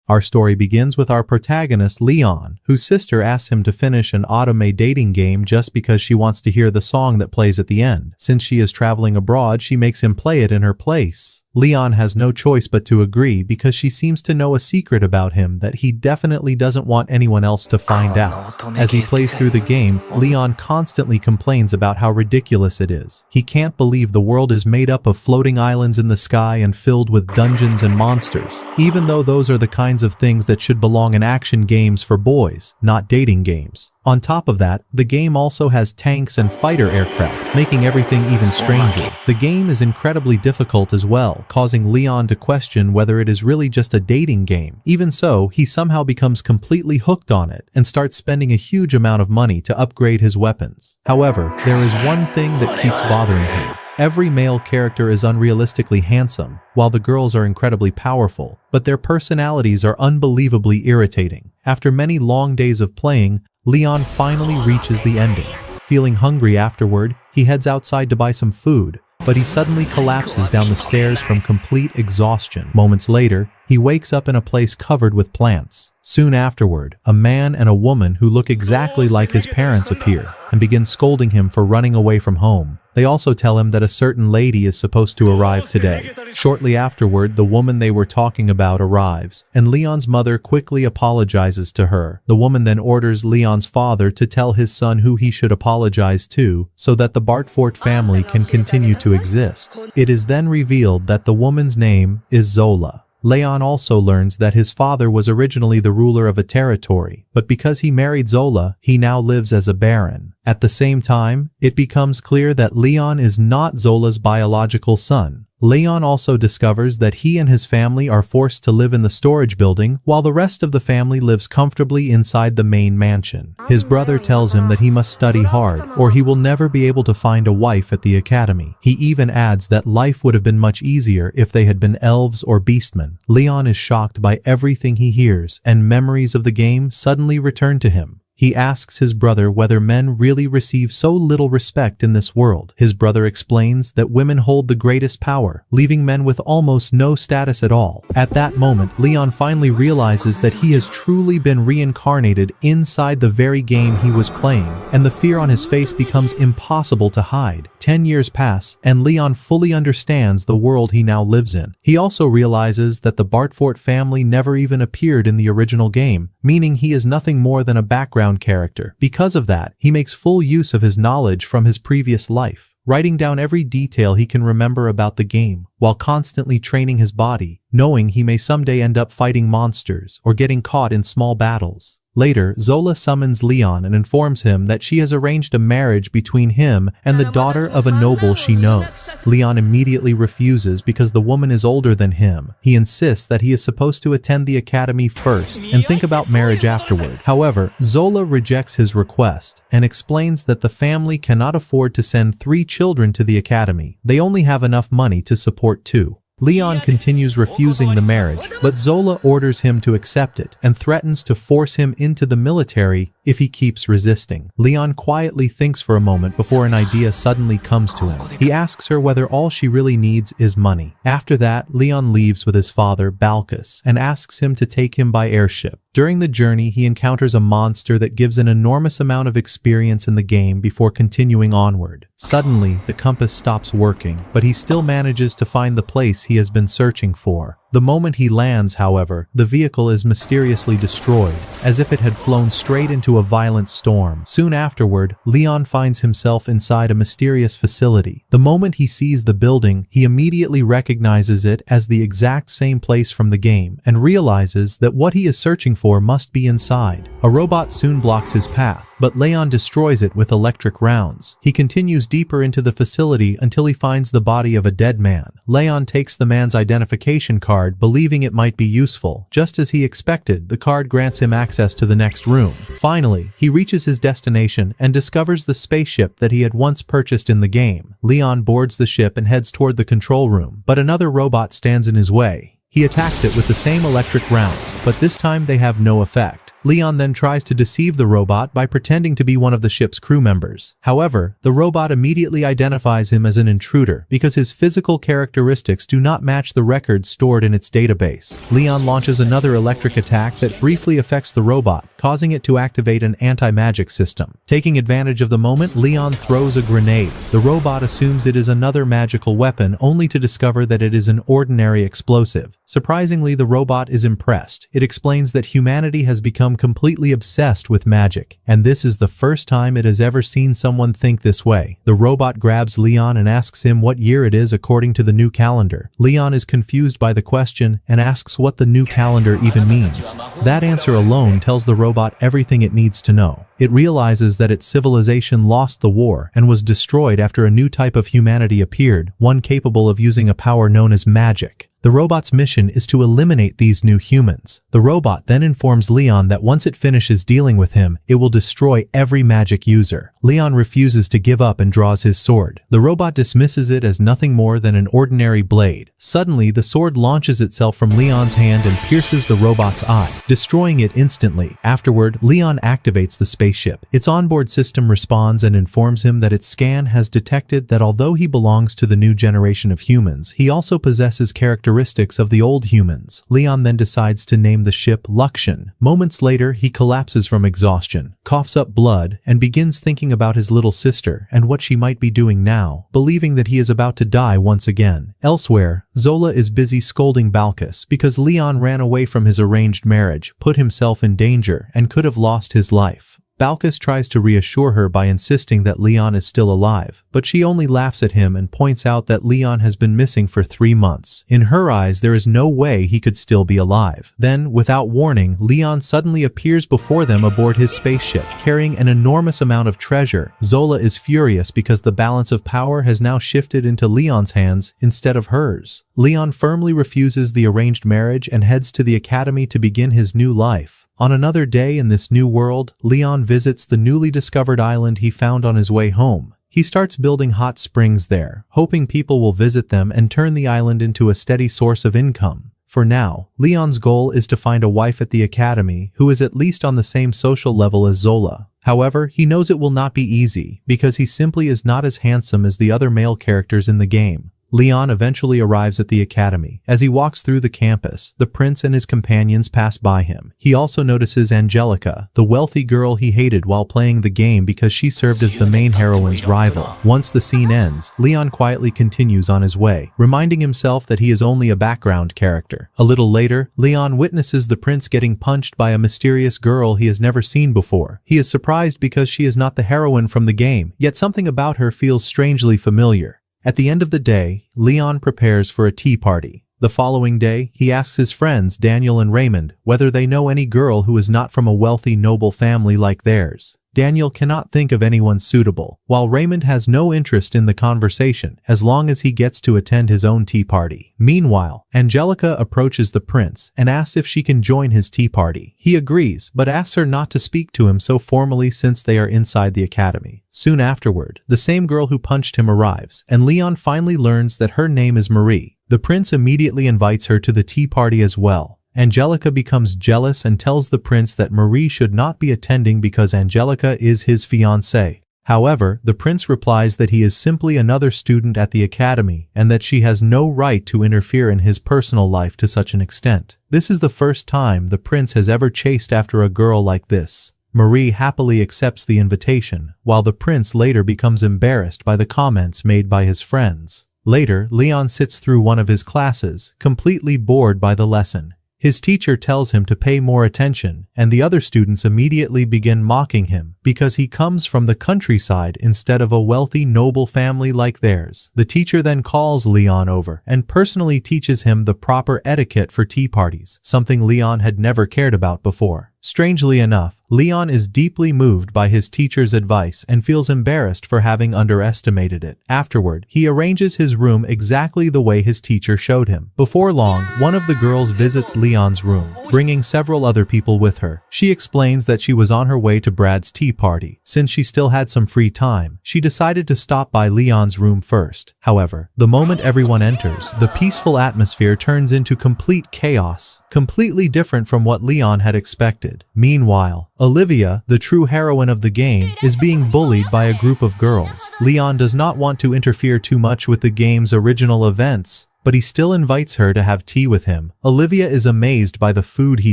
Our story begins with our protagonist Leon, whose sister asks him to finish an otome dating game just because she wants to hear the song that plays at the end. Since she is traveling abroad, she makes him play it in her place. Leon has no choice but to agree because she seems to know a secret about him that he definitely doesn't want anyone else to find out. As he plays through the game, Leon constantly complains about how ridiculous it is. He can't believe the world is made up of floating islands in the sky and filled with dungeons and monsters, even though those are the kinds of things that should belong in action games for boys, not dating games. On top of that, the game also has tanks and fighter aircraft, making everything even stranger. The game is incredibly difficult as well, causing Leon to question whether it is really just a dating game. Even so, he somehow becomes completely hooked on it and starts spending a huge amount of money to upgrade his weapons. However, there is one thing that keeps bothering him. Every male character is unrealistically handsome, while the girls are incredibly powerful, but their personalities are unbelievably irritating. After many long days of playing, Leon finally reaches the ending. Feeling hungry afterward, he heads outside to buy some food, but he suddenly collapses down the stairs from complete exhaustion. Moments later, he wakes up in a place covered with plants. Soon afterward, a man and a woman who look exactly like his parents appear and begin scolding him for running away from home. They also tell him that a certain lady is supposed to arrive today. Shortly afterward, the woman they were talking about arrives, and Leon's mother quickly apologizes to her. The woman then orders Leon's father to tell his son who he should apologize to, so that the Bartfort family can continue to exist. It is then revealed that the woman's name is Zola. Leon also learns that his father was originally the ruler of a territory, but because he married Zola, he now lives as a baron. At the same time, it becomes clear that Leon is not Zola's biological son. Leon also discovers that he and his family are forced to live in the storage building while the rest of the family lives comfortably inside the main mansion. His brother tells him that he must study hard or he will never be able to find a wife at the academy. He even adds that life would have been much easier if they had been elves or beastmen. Leon is shocked by everything he hears, and memories of the game suddenly return to him. He asks his brother whether men really receive so little respect in this world. His brother explains that women hold the greatest power, leaving men with almost no status at all. At that moment, Leon finally realizes that he has truly been reincarnated inside the very game he was playing, and the fear on his face becomes impossible to hide. 10 years pass, and Leon fully understands the world he now lives in. He also realizes that the Bartfort family never even appeared in the original game, meaning he is nothing more than a background character. Because of that, he makes full use of his knowledge from his previous life, writing down every detail he can remember about the game, while constantly training his body, knowing he may someday end up fighting monsters or getting caught in small battles. Later, Zola summons Leon and informs him that she has arranged a marriage between him and the daughter of a noble she knows. Leon immediately refuses because the woman is older than him. He insists that he is supposed to attend the academy first and think about marriage afterward. However, Zola rejects his request and explains that the family cannot afford to send 3 children to the academy. They only have enough money to support 2. Leon continues refusing the marriage, but Zola orders him to accept it and threatens to force him into the military if he keeps resisting. Leon quietly thinks for a moment before an idea suddenly comes to him. He asks her whether all she really needs is money. After that, Leon leaves with his father, Balkus, and asks him to take him by airship. During the journey, he encounters a monster that gives an enormous amount of experience in the game before continuing onward. Suddenly, the compass stops working, but he still manages to find the place he has been searching for. The moment he lands, however, the vehicle is mysteriously destroyed, as if it had flown straight into a violent storm. Soon afterward, Leon finds himself inside a mysterious facility. The moment he sees the building, he immediately recognizes it as the exact same place from the game, and realizes that what he is searching for must be inside. A robot soon blocks his path, but Leon destroys it with electric rounds. He continues deeper into the facility until he finds the body of a dead man. Leon takes the man's identification card, believing it might be useful. Just as he expected, the card grants him access to the next room. Finally, he reaches his destination and discovers the spaceship that he had once purchased in the game. Leon boards the ship and heads toward the control room, but another robot stands in his way. He attacks it with the same electric rounds, but this time they have no effect. Leon then tries to deceive the robot by pretending to be one of the ship's crew members. However, the robot immediately identifies him as an intruder because his physical characteristics do not match the records stored in its database. Leon launches another electric attack that briefly affects the robot, causing it to activate an anti-magic system. Taking advantage of the moment, Leon throws a grenade. The robot assumes it is another magical weapon, only to discover that it is an ordinary explosive. Surprisingly, the robot is impressed. It explains that humanity has become completely obsessed with magic, and this is the first time it has ever seen someone think this way. The robot grabs Leon and asks him what year it is according to the new calendar. Leon is confused by the question and asks what the new calendar even means. That answer alone tells the robot everything it needs to know. It realizes that its civilization lost the war and was destroyed after a new type of humanity appeared, one capable of using a power known as magic. The robot's mission is to eliminate these new humans. The robot then informs Leon that once it finishes dealing with him, it will destroy every magic user. Leon refuses to give up and draws his sword. The robot dismisses it as nothing more than an ordinary blade. Suddenly, the sword launches itself from Leon's hand and pierces the robot's eye, destroying it instantly. Afterward, Leon activates the spaceship. Its onboard system responds and informs him that its scan has detected that although he belongs to the new generation of humans, he also possesses characteristics of the old humans. Leon then decides to name the ship Luxian. Moments later, he collapses from exhaustion, coughs up blood, and begins thinking about his little sister and what she might be doing now, believing that he is about to die once again. Elsewhere, Zola is busy scolding Balkis because Leon ran away from his arranged marriage, put himself in danger, and could have lost his life. Balkis tries to reassure her by insisting that Leon is still alive, but she only laughs at him and points out that Leon has been missing for 3 months. In her eyes, there is no way he could still be alive. Then, without warning, Leon suddenly appears before them aboard his spaceship, carrying an enormous amount of treasure. Zola is furious because the balance of power has now shifted into Leon's hands instead of hers. Leon firmly refuses the arranged marriage and heads to the academy to begin his new life. On another day in this new world, Leon visits the newly discovered island he found on his way home. He starts building hot springs there, hoping people will visit them and turn the island into a steady source of income. For now, Leon's goal is to find a wife at the academy who is at least on the same social level as Zola. However, he knows it will not be easy because he simply is not as handsome as the other male characters in the game. Leon eventually arrives at the academy. As he walks through the campus, the prince and his companions pass by him. He also notices Angelica, the wealthy girl he hated while playing the game because she served as the main heroine's rival. Once the scene ends, Leon quietly continues on his way, reminding himself that he is only a background character. A little later, Leon witnesses the prince getting punched by a mysterious girl he has never seen before. He is surprised because she is not the heroine from the game, yet something about her feels strangely familiar. At the end of the day, Leon prepares for a tea party. The following day, he asks his friends Daniel and Raymond whether they know any girl who is not from a wealthy noble family like theirs. Daniel cannot think of anyone suitable, while Raymond has no interest in the conversation as long as he gets to attend his own tea party. Meanwhile, Angelica approaches the prince and asks if she can join his tea party. He agrees, but asks her not to speak to him so formally since they are inside the academy. Soon afterward, the same girl who punched him arrives, and Leon finally learns that her name is Marie. The prince immediately invites her to the tea party as well. Angelica becomes jealous and tells the prince that Marie should not be attending because Angelica is his fiancée. However, the prince replies that he is simply another student at the academy and that she has no right to interfere in his personal life to such an extent. This is the first time the prince has ever chased after a girl like this. Marie happily accepts the invitation, while the prince later becomes embarrassed by the comments made by his friends. Later, Leon sits through one of his classes, completely bored by the lesson. His teacher tells him to pay more attention, and the other students immediately begin mocking him because he comes from the countryside instead of a wealthy noble family like theirs. The teacher then calls Leon over and personally teaches him the proper etiquette for tea parties, something Leon had never cared about before. Strangely enough, Leon is deeply moved by his teacher's advice and feels embarrassed for having underestimated it. Afterward, he arranges his room exactly the way his teacher showed him. Before long, one of the girls visits Leon's room, bringing several other people with her. She explains that she was on her way to Brad's tea party. Since she still had some free time, she decided to stop by Leon's room first. However, the moment everyone enters, the peaceful atmosphere turns into complete chaos, completely different from what Leon had expected. Meanwhile, Olivia, the true heroine of the game, is being bullied by a group of girls. Leon does not want to interfere too much with the game's original events, but he still invites her to have tea with him. Olivia is amazed by the food he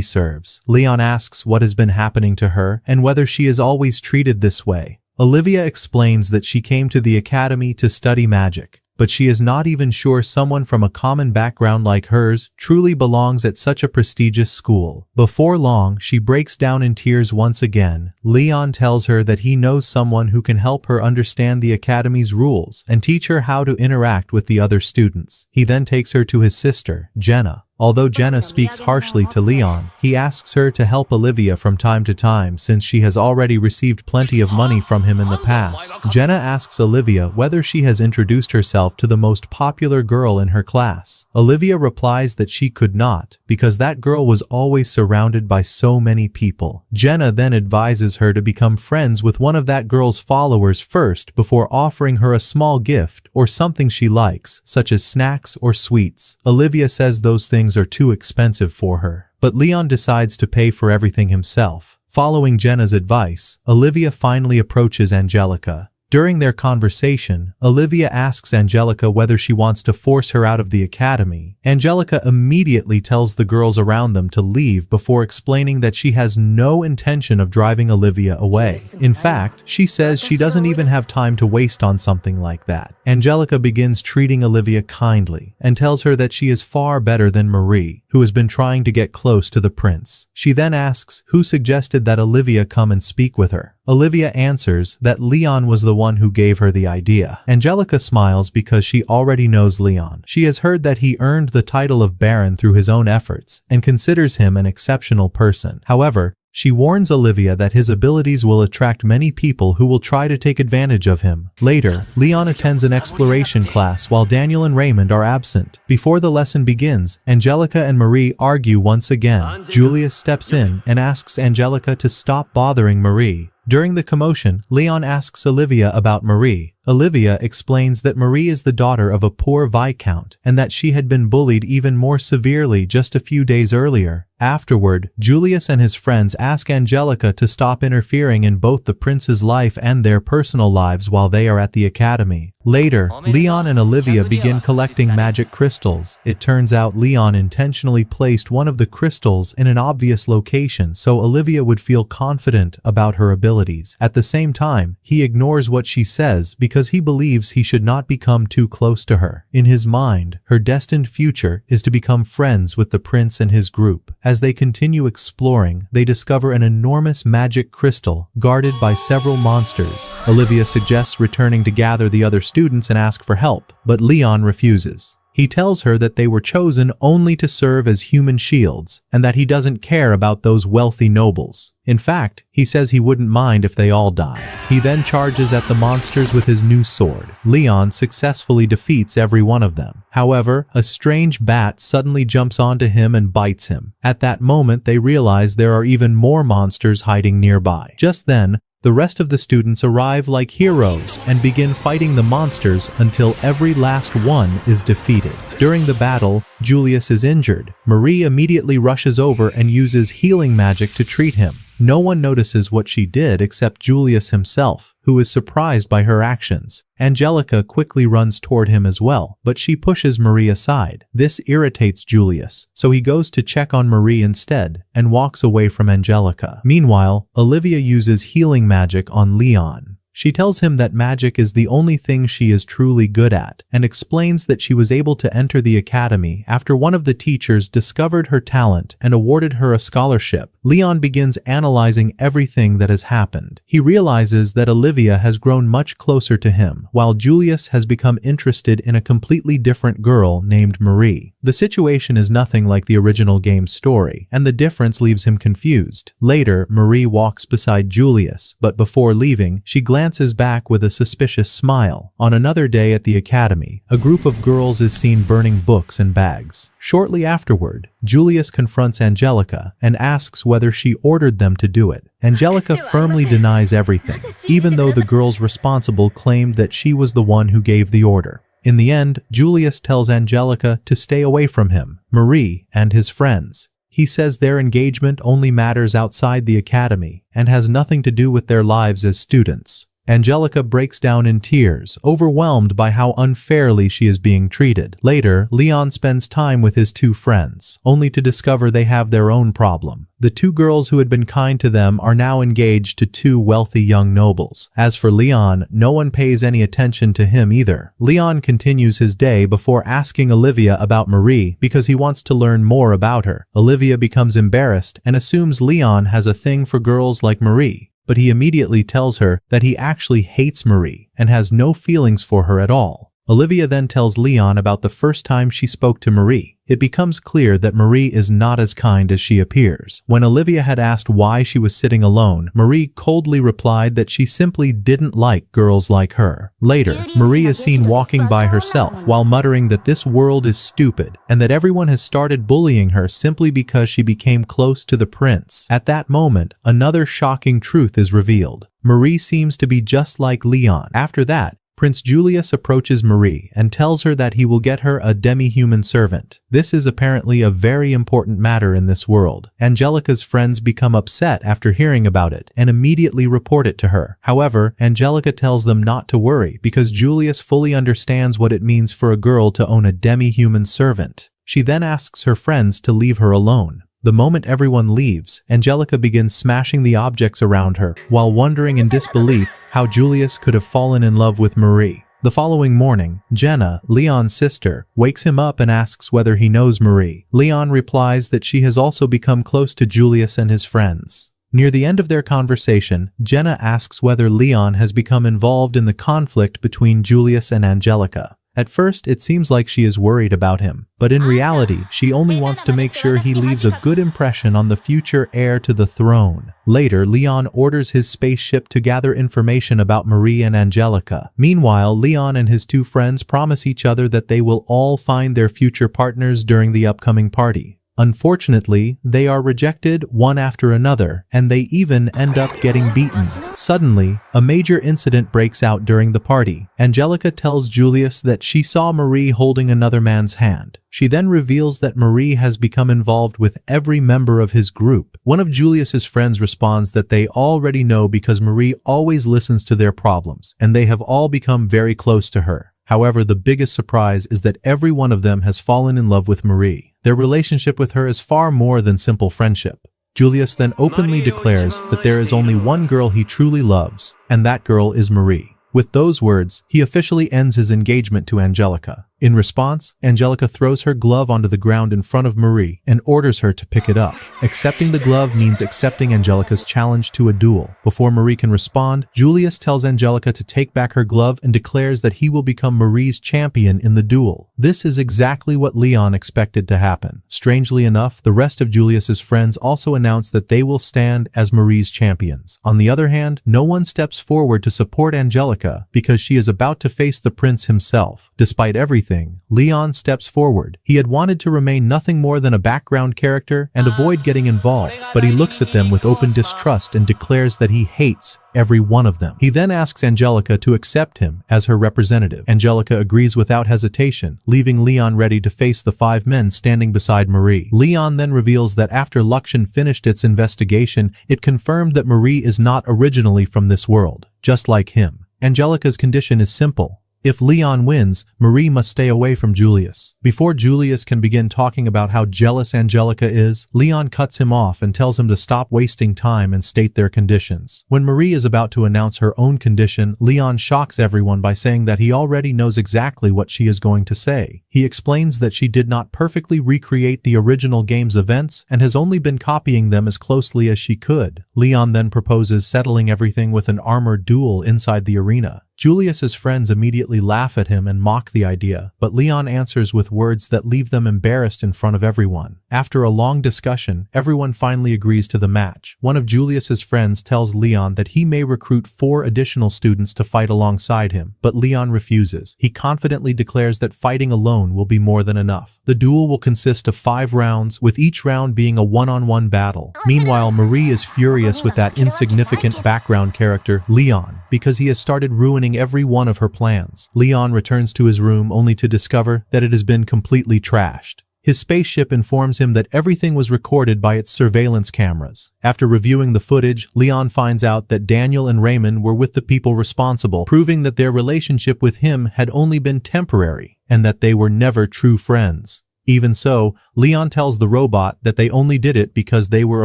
serves. Leon asks what has been happening to her and whether she is always treated this way. Olivia explains that she came to the academy to study magic, but she is not even sure someone from a common background like hers truly belongs at such a prestigious school. Before long, she breaks down in tears once again. Leon tells her that he knows someone who can help her understand the academy's rules and teach her how to interact with the other students. He then takes her to his sister, Jenna. Although Jenna speaks harshly to Leon, he asks her to help Olivia from time to time since she has already received plenty of money from him in the past. Jenna asks Olivia whether she has introduced herself to the most popular girl in her class. Olivia replies that she could not, because that girl was always surrounded by so many people. Jenna then advises her to become friends with one of that girl's followers first before offering her a small gift or something she likes, such as snacks or sweets. Olivia says those things are too expensive for her, but Leon decides to pay for everything himself. Following Jenna's advice, Olivia finally approaches Angelica. During their conversation, Olivia asks Angelica whether she wants to force her out of the academy. Angelica immediately tells the girls around them to leave before explaining that she has no intention of driving Olivia away. In fact, she says she doesn't even have time to waste on something like that. Angelica begins treating Olivia kindly and tells her that she is far better than Marie, who has been trying to get close to the prince. She then asks who suggested that Olivia come and speak with her. Olivia answers that Leon was the one who gave her the idea. Angelica smiles because she already knows Leon. She has heard that he earned the title of Baron through his own efforts and considers him an exceptional person. However, she warns Olivia that his abilities will attract many people who will try to take advantage of him. Later, Leon attends an exploration class while Daniel and Raymond are absent. Before the lesson begins, Angelica and Marie argue once again. Julius steps in and asks Angelica to stop bothering Marie. During the commotion, Leon asks Olivia about Marie. Olivia explains that Marie is the daughter of a poor viscount and that she had been bullied even more severely just a few days earlier. Afterward, Julius and his friends ask Angelica to stop interfering in both the prince's life and their personal lives while they are at the academy. Later, Leon and Olivia begin collecting magic crystals. It turns out Leon intentionally placed one of the crystals in an obvious location so Olivia would feel confident about her abilities. At the same time, he ignores what she says because he believes he should not become too close to her. In his mind, her destined future is to become friends with the prince and his group. As they continue exploring, they discover an enormous magic crystal guarded by several monsters. Olivia suggests returning to gather the other students and ask for help, but Leon refuses. He tells her that they were chosen only to serve as human shields and that he doesn't care about those wealthy nobles. In fact, he says he wouldn't mind if they all die. He then charges at the monsters with his new sword. Leon successfully defeats every one of them. However, a strange bat suddenly jumps onto him and bites him. At that moment, they realize there are even more monsters hiding nearby. Just then, the rest of the students arrive like heroes and begin fighting the monsters until every last one is defeated. During the battle, Julius is injured. Marie immediately rushes over and uses healing magic to treat him. No one notices what she did except Julius himself, who is surprised by her actions. Angelica quickly runs toward him as well, but she pushes Marie aside. This irritates Julius, so he goes to check on Marie instead and walks away from Angelica. Meanwhile, Olivia uses healing magic on Leon. She tells him that magic is the only thing she is truly good at, and explains that she was able to enter the academy after one of the teachers discovered her talent and awarded her a scholarship. Leon begins analyzing everything that has happened. He realizes that Olivia has grown much closer to him, while Julius has become interested in a completely different girl named Marie. The situation is nothing like the original game's story, and the difference leaves him confused. Later, Marie walks beside Julius, but before leaving, she glances back with a suspicious smile. On another day at the academy, a group of girls is seen burning books and bags. Shortly afterward, Julius confronts Angelica and asks whether she ordered them to do it. Angelica firmly denies everything, even though the girls responsible claimed that she was the one who gave the order. In the end, Julius tells Angelica to stay away from him, Marie, and his friends. He says their engagement only matters outside the academy and has nothing to do with their lives as students. Angelica breaks down in tears, overwhelmed by how unfairly she is being treated. Later, Leon spends time with his two friends, only to discover they have their own problem. The two girls who had been kind to them are now engaged to two wealthy young nobles. As for Leon, no one pays any attention to him either. Leon continues his day before asking Olivia about Marie because he wants to learn more about her. Olivia becomes embarrassed and assumes Leon has a thing for girls like Marie. But he immediately tells her that he actually hates Marie and has no feelings for her at all. Olivia then tells Leon about the first time she spoke to Marie. It becomes clear that Marie is not as kind as she appears. When Olivia had asked why she was sitting alone, Marie coldly replied that she simply didn't like girls like her. Later, Marie is seen walking by herself while muttering that this world is stupid and that everyone has started bullying her simply because she became close to the prince. At that moment, another shocking truth is revealed. Marie seems to be just like Leon. After that, Prince Julius approaches Marie and tells her that he will get her a demi-human servant. This is apparently a very important matter in this world. Angelica's friends become upset after hearing about it and immediately report it to her. However, Angelica tells them not to worry because Julius fully understands what it means for a girl to own a demi-human servant. She then asks her friends to leave her alone. The moment everyone leaves, Angelica begins smashing the objects around her, while wondering in disbelief how Julius could have fallen in love with Marie. The following morning, Jenna, Leon's sister, wakes him up and asks whether he knows Marie. Leon replies that she has also become close to Julius and his friends. Near the end of their conversation, Jenna asks whether Leon has become involved in the conflict between Julius and Angelica. At first, it seems like she is worried about him, but in reality, she only wants to make sure he leaves a good impression on the future heir to the throne. Later, Leon orders his spaceship to gather information about Marie and Angelica. Meanwhile, Leon and his two friends promise each other that they will all find their future partners during the upcoming party. Unfortunately, they are rejected one after another, and they even end up getting beaten. Suddenly, a major incident breaks out during the party. Angelica tells Julius that she saw Marie holding another man's hand. She then reveals that Marie has become involved with every member of his group. One of Julius's friends responds that they already know because Marie always listens to their problems, and they have all become very close to her. However, the biggest surprise is that every one of them has fallen in love with Marie. Their relationship with her is far more than simple friendship. Julius then openly declares that there is only one girl he truly loves, and that girl is Marie. With those words, he officially ends his engagement to Angelica. In response, Angelica throws her glove onto the ground in front of Marie and orders her to pick it up. Accepting the glove means accepting Angelica's challenge to a duel. Before Marie can respond, Julius tells Angelica to take back her glove and declares that he will become Marie's champion in the duel. This is exactly what Leon expected to happen. Strangely enough, the rest of Julius's friends also announce that they will stand as Marie's champions. On the other hand, no one steps forward to support Angelica because she is about to face the prince himself. Despite everything, Leon steps forward. He had wanted to remain nothing more than a background character and avoid getting involved, but he looks at them with open distrust and declares that he hates every one of them. He then asks Angelica to accept him as her representative. Angelica agrees without hesitation, leaving Leon ready to face the 5 men standing beside Marie. Leon then reveals that after Luxian finished its investigation, it confirmed that Marie is not originally from this world, just like him. Angelica's condition is simple. If Leon wins, Marie must stay away from Julius. Before Julius can begin talking about how jealous Angelica is, Leon cuts him off and tells him to stop wasting time and state their conditions. When Marie is about to announce her own condition, Leon shocks everyone by saying that he already knows exactly what she is going to say. He explains that she did not perfectly recreate the original game's events and has only been copying them as closely as she could. Leon then proposes settling everything with an armored duel inside the arena. Julius's friends immediately laugh at him and mock the idea, but Leon answers with words that leave them embarrassed in front of everyone. After a long discussion, everyone finally agrees to the match. One of Julius's friends tells Leon that he may recruit 4 additional students to fight alongside him, but Leon refuses. He confidently declares that fighting alone will be more than enough. The duel will consist of 5 rounds, with each round being a one-on-one battle. Meanwhile, Marie is furious with that insignificant background character, Leon, because he has started ruining every one of her plans. Leon returns to his room only to discover that it has been completely trashed. His spaceship informs him that everything was recorded by its surveillance cameras. After reviewing the footage, Leon finds out that Daniel and Raymond were with the people responsible, proving that their relationship with him had only been temporary and that they were never true friends. Even so, Leon tells the robot that they only did it because they were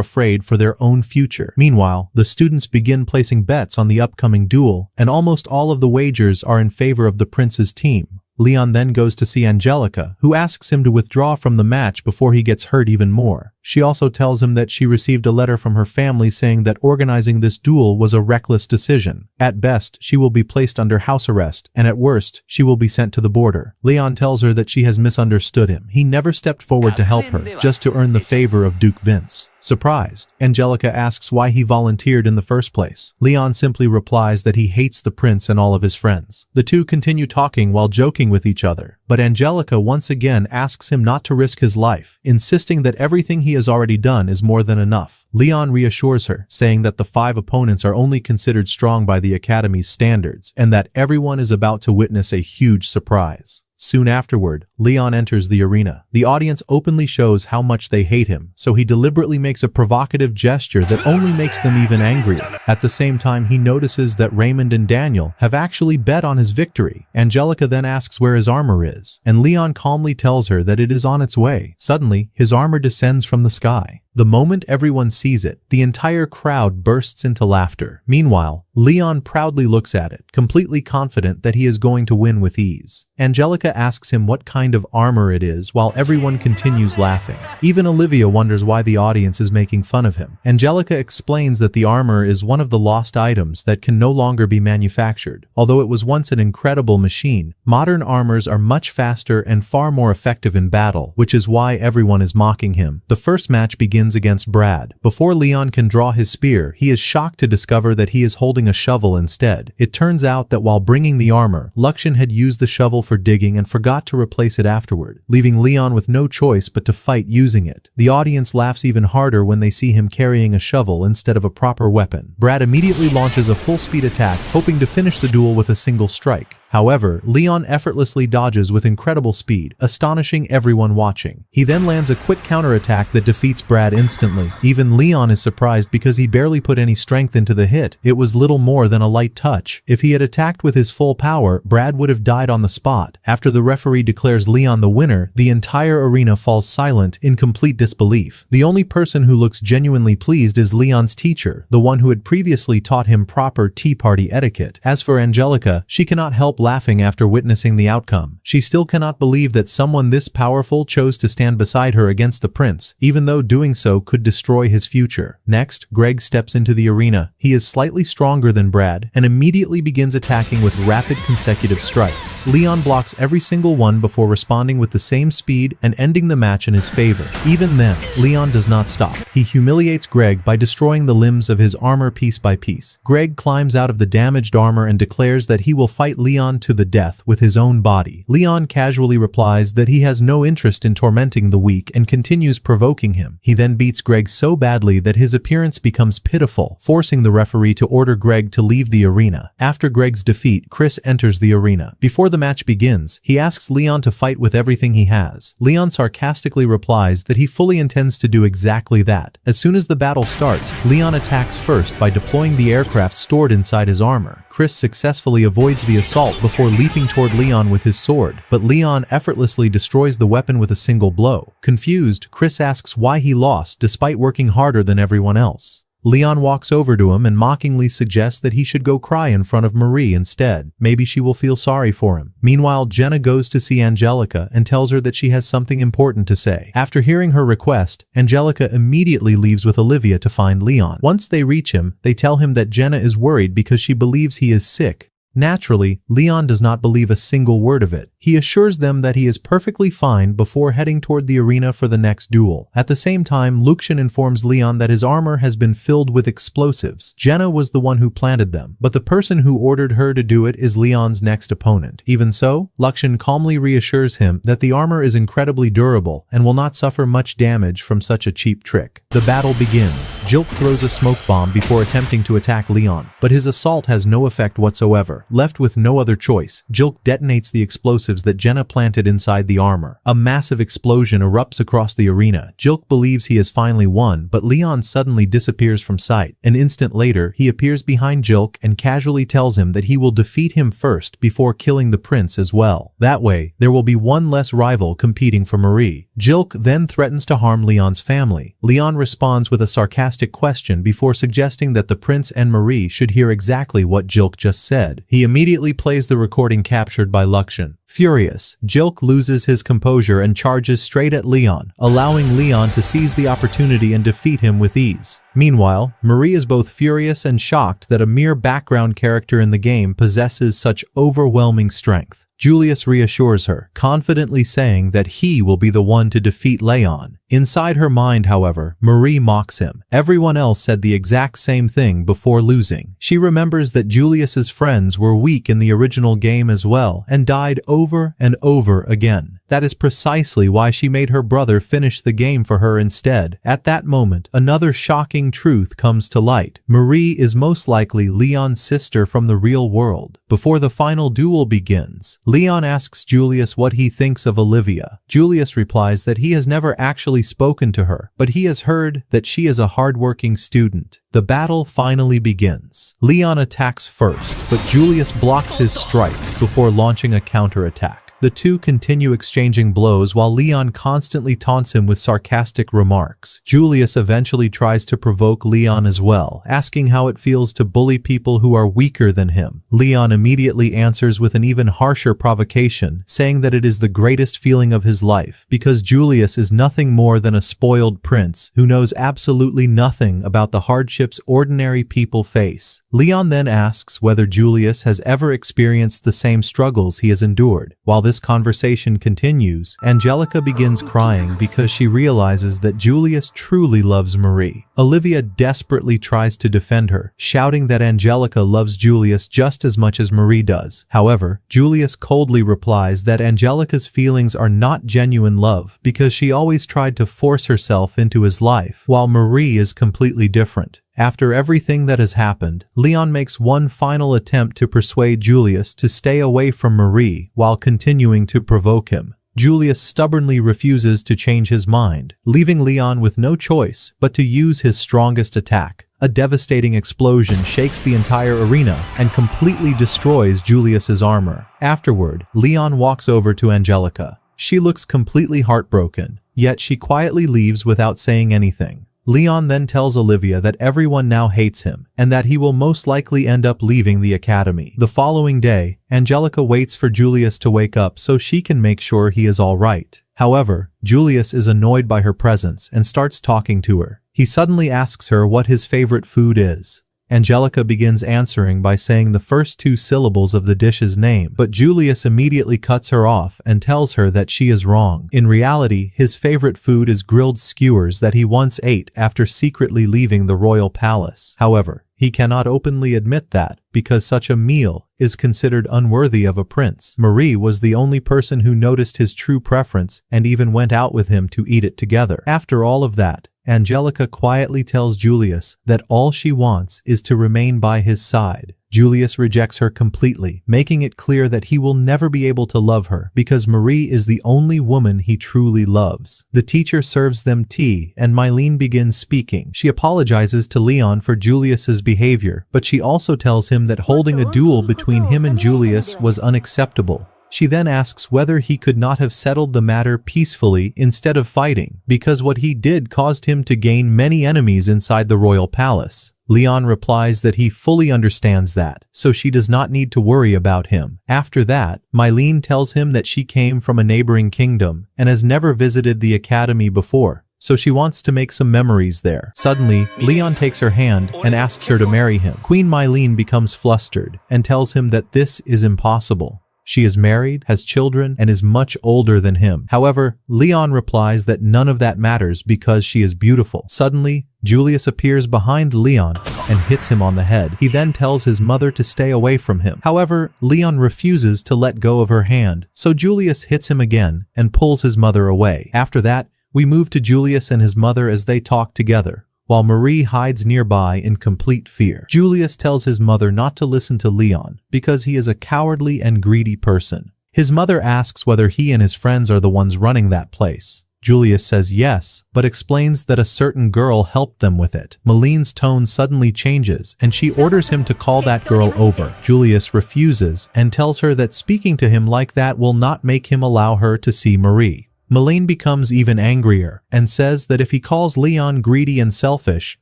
afraid for their own future. Meanwhile, the students begin placing bets on the upcoming duel, and almost all of the wagers are in favor of the prince's team. Leon then goes to see Angelica, who asks him to withdraw from the match before he gets hurt even more. She also tells him that she received a letter from her family saying that organizing this duel was a reckless decision. At best, she will be placed under house arrest, and at worst, she will be sent to the border. Leon tells her that she has misunderstood him. He never stepped forward to help her, just to earn the favor of Duke Vince. Surprised, Angelica asks why he volunteered in the first place. Leon simply replies that he hates the prince and all of his friends. The two continue talking while joking with each other, but Angelica once again asks him not to risk his life, insisting that everything he has already done is more than enough. Leon reassures her, saying that the 5 opponents are only considered strong by the Academy's standards, and that everyone is about to witness a huge surprise. Soon afterward, Leon enters the arena. The audience openly shows how much they hate him, so he deliberately makes a provocative gesture that only makes them even angrier. At the same time, he notices that Raymond and Daniel have actually bet on his victory. Angelica then asks where his armor is, and Leon calmly tells her that it is on its way. Suddenly, his armor descends from the sky. The moment everyone sees it, the entire crowd bursts into laughter. Meanwhile, Leon proudly looks at it, completely confident that he is going to win with ease. Angelica asks him what kind of armor it is while everyone continues laughing. Even Olivia wonders why the audience is making fun of him. Angelica explains that the armor is one of the lost items that can no longer be manufactured. Although it was once an incredible machine, modern armors are much faster and far more effective in battle, which is why everyone is mocking him. The first match begins against Brad. Before Leon can draw his spear, he is shocked to discover that he is holding a shovel instead. It turns out that while bringing the armor, Luxian had used the shovel for digging and forgot to replace it afterward, leaving Leon with no choice but to fight using it. The audience laughs even harder when they see him carrying a shovel instead of a proper weapon. Brad immediately launches a full-speed attack, hoping to finish the duel with a single strike. However, Leon effortlessly dodges with incredible speed, astonishing everyone watching. He then lands a quick counterattack that defeats Brad instantly. Even Leon is surprised because he barely put any strength into the hit. It was little more than a light touch. If he had attacked with his full power, Brad would have died on the spot. After the referee declares Leon the winner, the entire arena falls silent in complete disbelief. The only person who looks genuinely pleased is Leon's teacher, the one who had previously taught him proper tea party etiquette. As for Angelica, she cannot help laughing after witnessing the outcome. She still cannot believe that someone this powerful chose to stand beside her against the prince, even though doing so could destroy his future. Next, Greg steps into the arena. He is slightly stronger than Brad and immediately begins attacking with rapid consecutive strikes. Leon blocks every single one before responding with the same speed and ending the match in his favor. Even then, Leon does not stop. He humiliates Greg by destroying the limbs of his armor piece by piece. Greg climbs out of the damaged armor and declares that he will fight Leon to the death with his own body. Leon casually replies that he has no interest in tormenting the weak and continues provoking him. He then beats Greg so badly that his appearance becomes pitiful, forcing the referee to order Greg to leave the arena. After Greg's defeat, Chris enters the arena. Before the match begins, he asks Leon to fight with everything he has. Leon sarcastically replies that he fully intends to do exactly that. As soon as the battle starts, Leon attacks first by deploying the aircraft stored inside his armor. Chris successfully avoids the assault before leaping toward Leon with his sword, but Leon effortlessly destroys the weapon with a single blow. Confused, Chris asks why he lost despite working harder than everyone else. Leon walks over to him and mockingly suggests that he should go cry in front of Marie instead. Maybe she will feel sorry for him. Meanwhile, Jenna goes to see Angelica and tells her that she has something important to say. After hearing her request, Angelica immediately leaves with Olivia to find Leon. Once they reach him, they tell him that Jenna is worried because she believes he is sick. Naturally, Leon does not believe a single word of it. He assures them that he is perfectly fine before heading toward the arena for the next duel. At the same time, Luxian informs Leon that his armor has been filled with explosives. Jenna was the one who planted them, but the person who ordered her to do it is Leon's next opponent. Even so, Luxian calmly reassures him that the armor is incredibly durable and will not suffer much damage from such a cheap trick. The battle begins. Jilk throws a smoke bomb before attempting to attack Leon, but his assault has no effect whatsoever. Left with no other choice, Jilk detonates the explosives that Jenna planted inside the armor. A massive explosion erupts across the arena. Jilk believes he has finally won, but Leon suddenly disappears from sight. An instant later, he appears behind Jilk and casually tells him that he will defeat him first before killing the prince as well. That way, there will be one less rival competing for Marie. Jilk then threatens to harm Leon's family. Leon responds with a sarcastic question before suggesting that the prince and Marie should hear exactly what Jilk just said. He immediately plays the recording captured by Luxian. Furious, Jilk loses his composure and charges straight at Leon, allowing Leon to seize the opportunity and defeat him with ease. Meanwhile, Marie is both furious and shocked that a mere background character in the game possesses such overwhelming strength. Julius reassures her, confidently saying that he will be the one to defeat Leon. Inside her mind, however, Marie mocks him. Everyone else said the exact same thing before losing. She remembers that Julius's friends were weak in the original game as well and died over and over again. That is precisely why she made her brother finish the game for her instead. At that moment, another shocking truth comes to light. Marie is most likely Leon's sister from the real world. Before the final duel begins, Leon asks Julius what he thinks of Olivia. Julius replies that he has never actually spoken to her, but he has heard that she is a hardworking student. The battle finally begins. Leon attacks first, but Julius blocks his strikes before launching a counterattack. The two continue exchanging blows while Leon constantly taunts him with sarcastic remarks. Julius eventually tries to provoke Leon as well, asking how it feels to bully people who are weaker than him. Leon immediately answers with an even harsher provocation, saying that it is the greatest feeling of his life, because Julius is nothing more than a spoiled prince who knows absolutely nothing about the hardships ordinary people face. Leon then asks whether Julius has ever experienced the same struggles he has endured. While this conversation continues, Angelica begins crying because she realizes that Julius truly loves Marie. Olivia desperately tries to defend her, shouting that Angelica loves Julius just as much as Marie does. However, Julius coldly replies that Angelica's feelings are not genuine love because she always tried to force herself into his life, while Marie is completely different. After everything that has happened, Leon makes one final attempt to persuade Julius to stay away from Marie while continuing to provoke him. Julius stubbornly refuses to change his mind, leaving Leon with no choice but to use his strongest attack. A devastating explosion shakes the entire arena and completely destroys Julius's armor. Afterward, Leon walks over to Angelica. She looks completely heartbroken, yet she quietly leaves without saying anything. Leon then tells Olivia that everyone now hates him and that he will most likely end up leaving the academy. The following day, Angelica waits for Julius to wake up so she can make sure he is all right. However, Julius is annoyed by her presence and starts talking to her. He suddenly asks her what his favorite food is. Angelica begins answering by saying the first two syllables of the dish's name, but Julius immediately cuts her off and tells her that she is wrong. In reality, his favorite food is grilled skewers that he once ate after secretly leaving the royal palace. However, he cannot openly admit that because such a meal is considered unworthy of a prince. Marie was the only person who noticed his true preference and even went out with him to eat it together. After all of that, Angelica quietly tells Julius that all she wants is to remain by his side. Julius rejects her completely, making it clear that he will never be able to love her because Marie is the only woman he truly loves. The teacher serves them tea and Mylene begins speaking. She apologizes to Leon for Julius's behavior, but she also tells him that holding a duel between him and Julius was unacceptable. She then asks whether he could not have settled the matter peacefully instead of fighting, because what he did caused him to gain many enemies inside the royal palace. Leon replies that he fully understands that, so she does not need to worry about him. After that, Mylene tells him that she came from a neighboring kingdom and has never visited the academy before, so she wants to make some memories there. Suddenly, Leon takes her hand and asks her to marry him. Queen Mylene becomes flustered and tells him that this is impossible. She is married, has children, and is much older than him. However, Leon replies that none of that matters because she is beautiful. Suddenly, Julius appears behind Leon and hits him on the head. He then tells his mother to stay away from him. However, Leon refuses to let go of her hand, so Julius hits him again and pulls his mother away. After that, we move to Julius and his mother as they talk together, while Marie hides nearby in complete fear. Julius tells his mother not to listen to Leon because he is a cowardly and greedy person. His mother asks whether he and his friends are the ones running that place. Julius says yes, but explains that a certain girl helped them with it. Mylene's tone suddenly changes, and she orders him to call that girl over. Julius refuses and tells her that speaking to him like that will not make him allow her to see Marie. Mylene becomes even angrier and says that if he calls Leon greedy and selfish,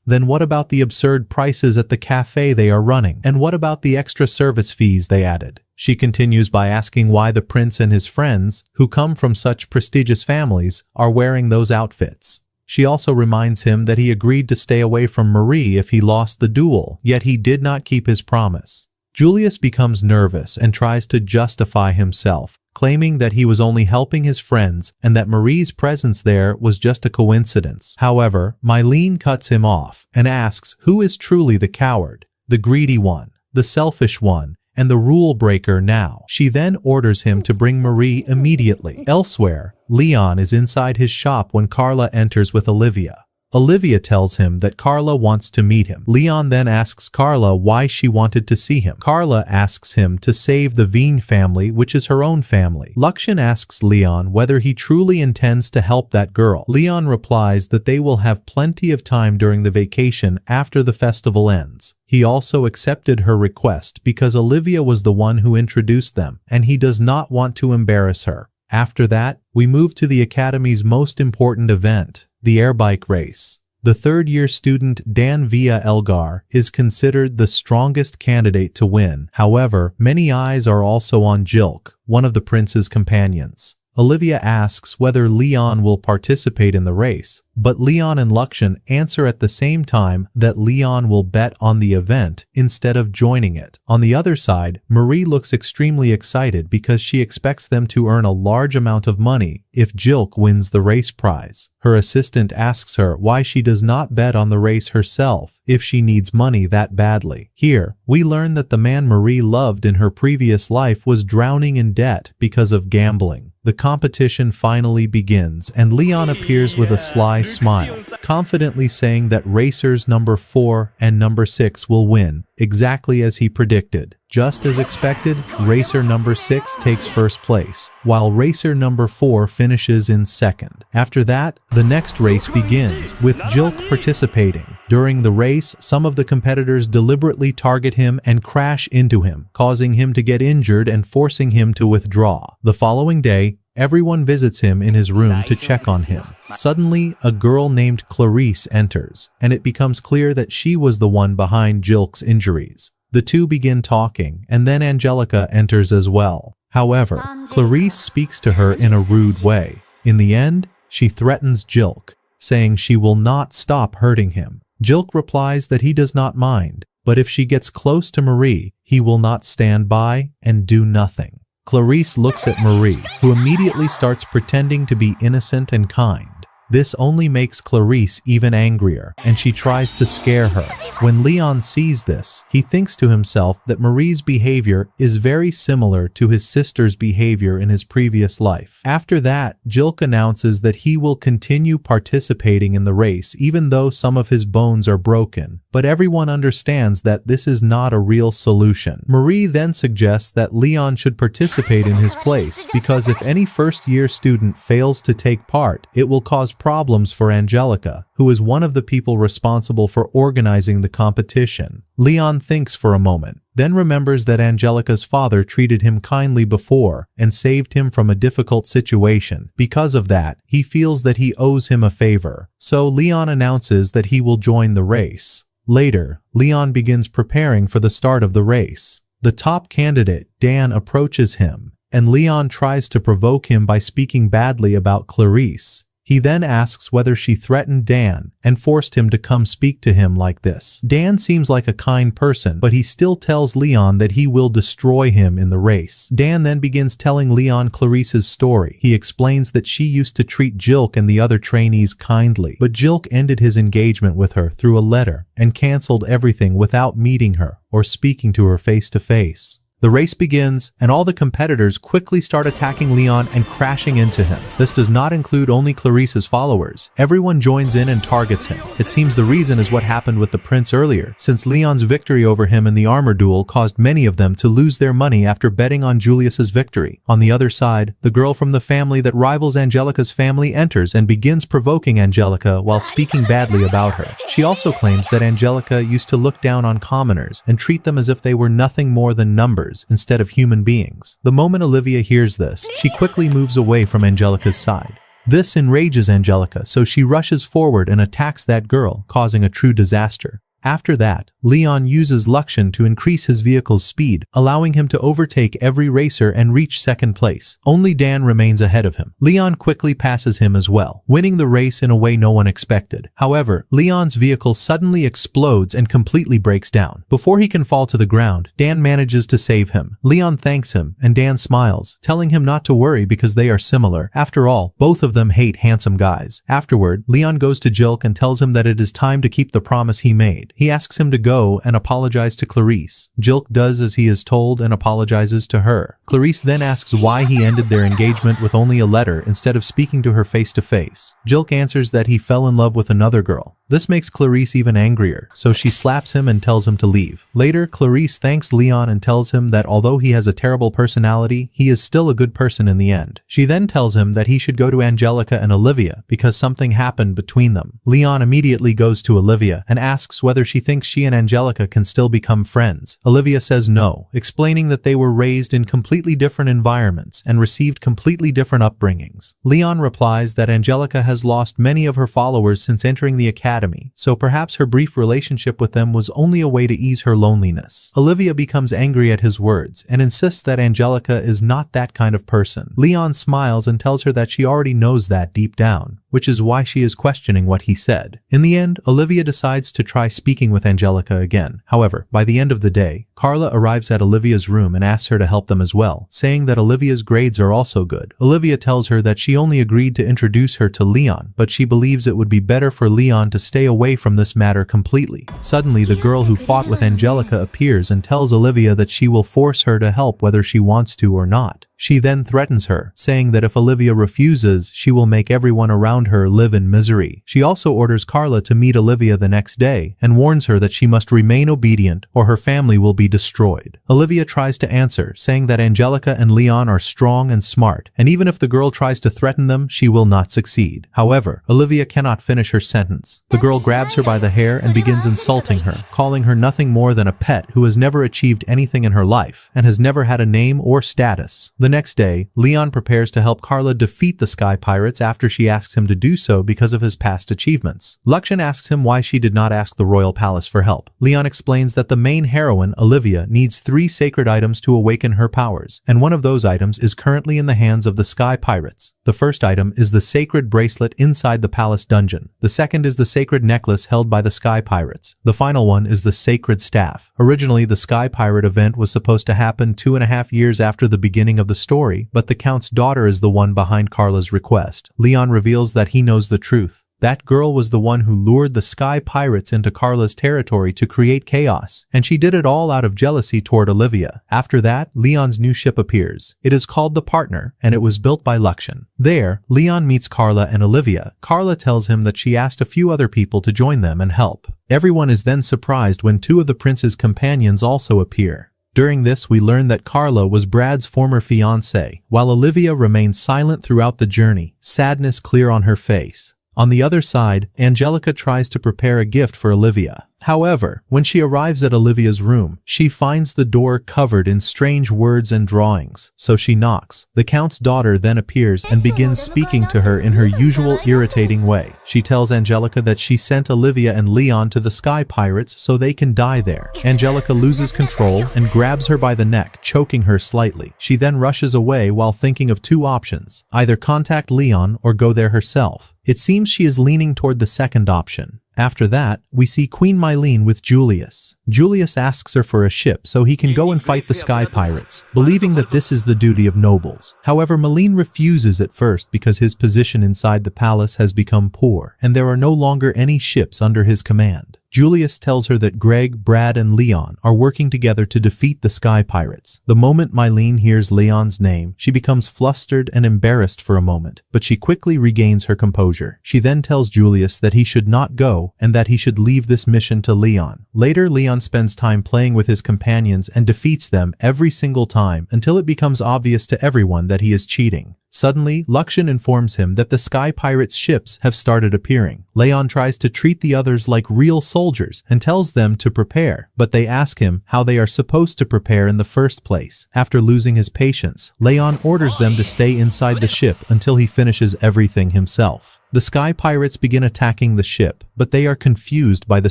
then what about the absurd prices at the cafe they are running? And what about the extra service fees they added? She continues by asking why the prince and his friends, who come from such prestigious families, are wearing those outfits. She also reminds him that he agreed to stay away from Marie if he lost the duel, yet he did not keep his promise. Julius becomes nervous and tries to justify himself, claiming that he was only helping his friends and that Marie's presence there was just a coincidence. However, Mylene cuts him off and asks who is truly the coward, the greedy one, the selfish one, and the rule breaker now. She then orders him to bring Marie immediately. Elsewhere, Leon is inside his shop when Carla enters with Olivia. Olivia tells him that Carla wants to meet him. Leon then asks Carla why she wanted to see him. Carla asks him to save the Veen family, which is her own family. Luxian asks Leon whether he truly intends to help that girl. Leon replies that they will have plenty of time during the vacation after the festival ends. He also accepted her request because Olivia was the one who introduced them, and he does not want to embarrass her. After that, we move to the Academy's most important event, the airbike race. The third-year student Dan Via Elgar is considered the strongest candidate to win. However, many eyes are also on Jilk, one of the prince's companions. Olivia asks whether Leon will participate in the race, but Leon and Luxian answer at the same time that Leon will bet on the event instead of joining it. On the other side, Marie looks extremely excited because she expects them to earn a large amount of money if Jilk wins the race prize. Her assistant asks her why she does not bet on the race herself if she needs money that badly. Here, we learn that the man Marie loved in her previous life was drowning in debt because of gambling. The competition finally begins, and Leon appears with a sly smile, confidently saying that racers number 4 and number 6 will win, exactly as he predicted. Just as expected, racer number 6 takes first place, while racer number 4 finishes in second. After that, the next race begins, with Jilk participating. During the race, some of the competitors deliberately target him and crash into him, causing him to get injured and forcing him to withdraw. The following day, everyone visits him in his room to check on him. Suddenly, a girl named Clarice enters, and it becomes clear that she was the one behind Jilk's injuries. The two begin talking, and then Angelica enters as well. However, Clarice speaks to her in a rude way. In the end, she threatens Jilk, saying she will not stop hurting him. Jilk replies that he does not mind, but if she gets close to Marie, he will not stand by and do nothing. Clarice looks at Marie, who immediately starts pretending to be innocent and kind. This only makes Clarice even angrier, and she tries to scare her. When Leon sees this, he thinks to himself that Marie's behavior is very similar to his sister's behavior in his previous life. After that, Jilk announces that he will continue participating in the race even though some of his bones are broken, but everyone understands that this is not a real solution. Marie then suggests that Leon should participate in his place because if any first-year student fails to take part, it will cause problems for Angelica, who is one of the people responsible for organizing the competition. Leon thinks for a moment, then remembers that Angelica's father treated him kindly before and saved him from a difficult situation. Because of that, he feels that he owes him a favor, so Leon announces that he will join the race. Later, Leon begins preparing for the start of the race. The top candidate, Dan, approaches him, and Leon tries to provoke him by speaking badly about Clarice. He then asks whether she threatened Dan and forced him to come speak to him like this. Dan seems like a kind person, but he still tells Leon that he will destroy him in the race. Dan then begins telling Leon Clarice's story. He explains that she used to treat Jilk and the other trainees kindly, but Jilk ended his engagement with her through a letter and canceled everything without meeting her or speaking to her face to face. The race begins, and all the competitors quickly start attacking Leon and crashing into him. This does not include only Clarice's followers. Everyone joins in and targets him. It seems the reason is what happened with the prince earlier, since Leon's victory over him in the armor duel caused many of them to lose their money after betting on Julius's victory. On the other side, the girl from the family that rivals Angelica's family enters and begins provoking Angelica while speaking badly about her. She also claims that Angelica used to look down on commoners and treat them as if they were nothing more than numbers instead of human beings. The moment Olivia hears this, she quickly moves away from Angelica's side. This enrages Angelica, so she rushes forward and attacks that girl, causing a true disaster. After that, Leon uses Luxion to increase his vehicle's speed, allowing him to overtake every racer and reach second place. Only Dan remains ahead of him. Leon quickly passes him as well, winning the race in a way no one expected. However, Leon's vehicle suddenly explodes and completely breaks down. Before he can fall to the ground, Dan manages to save him. Leon thanks him, and Dan smiles, telling him not to worry because they are similar. After all, both of them hate handsome guys. Afterward, Leon goes to Jilk and tells him that it is time to keep the promise he made. He asks him to go and apologize to Clarice. Jilk does as he is told and apologizes to her. Clarice then asks why he ended their engagement with only a letter instead of speaking to her face to face. Jilk answers that he fell in love with another girl. This makes Clarice even angrier, so she slaps him and tells him to leave. Later, Clarice thanks Leon and tells him that although he has a terrible personality, he is still a good person in the end. She then tells him that he should go to Angelica and Olivia because something happened between them. Leon immediately goes to Olivia and asks whether she thinks she and Angelica can still become friends. Olivia says no, explaining that they were raised in completely different environments and received completely different upbringings. Leon replies that Angelica has lost many of her followers since entering the academy, so perhaps her brief relationship with them was only a way to ease her loneliness. Olivia becomes angry at his words and insists that Angelica is not that kind of person. Leon smiles and tells her that she already knows that deep down, which is why she is questioning what he said. In the end, Olivia decides to try speaking with Angelica again. However, by the end of the day, Carla arrives at Olivia's room and asks her to help them as well, saying that Olivia's grades are also good. Olivia tells her that she only agreed to introduce her to Leon, but she believes it would be better for Leon to stay away from this matter completely. Suddenly, the girl who fought with Angelica appears and tells Olivia that she will force her to help whether she wants to or not. She then threatens her, saying that if Olivia refuses, she will make everyone around her live in misery. She also orders Carla to meet Olivia the next day and warns her that she must remain obedient or her family will be destroyed. Olivia tries to answer, saying that Angelica and Leon are strong and smart, and even if the girl tries to threaten them, she will not succeed. However, Olivia cannot finish her sentence. The girl grabs her by the hair and begins insulting her, calling her nothing more than a pet who has never achieved anything in her life and has never had a name or status. The next day, Leon prepares to help Carla defeat the Sky Pirates after she asks him to do so because of his past achievements. Luxion asks him why she did not ask the Royal Palace for help. Leon explains that the main heroine, Olivia, needs 3 sacred items to awaken her powers, and one of those items is currently in the hands of the Sky Pirates. The first item is the sacred bracelet inside the palace dungeon. The second is the sacred necklace held by the Sky Pirates. The final one is the sacred staff. Originally, the Sky Pirate event was supposed to happen 2.5 years after the beginning of the the story, but the Count's daughter is the one behind Carla's request. Leon reveals that he knows the truth. That girl was the one who lured the Sky Pirates into Carla's territory to create chaos, and she did it all out of jealousy toward Olivia. After that, Leon's new ship appears. It is called the Partner, and it was built by Luxian. There, Leon meets Carla and Olivia. Carla tells him that she asked a few other people to join them and help. Everyone is then surprised when two of the prince's companions also appear. During this, we learn that Carla was Brad's former fiancée, while Olivia remained silent throughout the journey, sadness clear on her face. On the other side, Angelica tries to prepare a gift for Olivia. However, when she arrives at Olivia's room, she finds the door covered in strange words and drawings, so she knocks. The Count's daughter then appears and begins speaking to her in her usual irritating way. She tells Angelica that she sent Olivia and Leon to the Sky Pirates so they can die there. Angelica loses control and grabs her by the neck, choking her slightly. She then rushes away while thinking of two options: either contact Leon or go there herself. It seems she is leaning toward the second option. After that, we see Queen Mylene with Julius. Julius asks her for a ship so he can go and fight the Sky Pirates, believing that this is the duty of nobles. However, Mylene refuses at first because his position inside the palace has become poor, and there are no longer any ships under his command. Julius tells her that Greg, Brad, and Leon are working together to defeat the Sky Pirates. The moment Mylene hears Leon's name, she becomes flustered and embarrassed for a moment, but she quickly regains her composure. She then tells Julius that he should not go and that he should leave this mission to Leon. Later, Leon spends time playing with his companions and defeats them every single time until it becomes obvious to everyone that he is cheating. Suddenly, Luxian informs him that the Sky Pirates' ships have started appearing. Leon tries to treat the others like real soldiers and tells them to prepare, but they ask him how they are supposed to prepare in the first place. After losing his patience, Leon orders them to stay inside the ship until he finishes everything himself. The Sky Pirates begin attacking the ship, but they are confused by the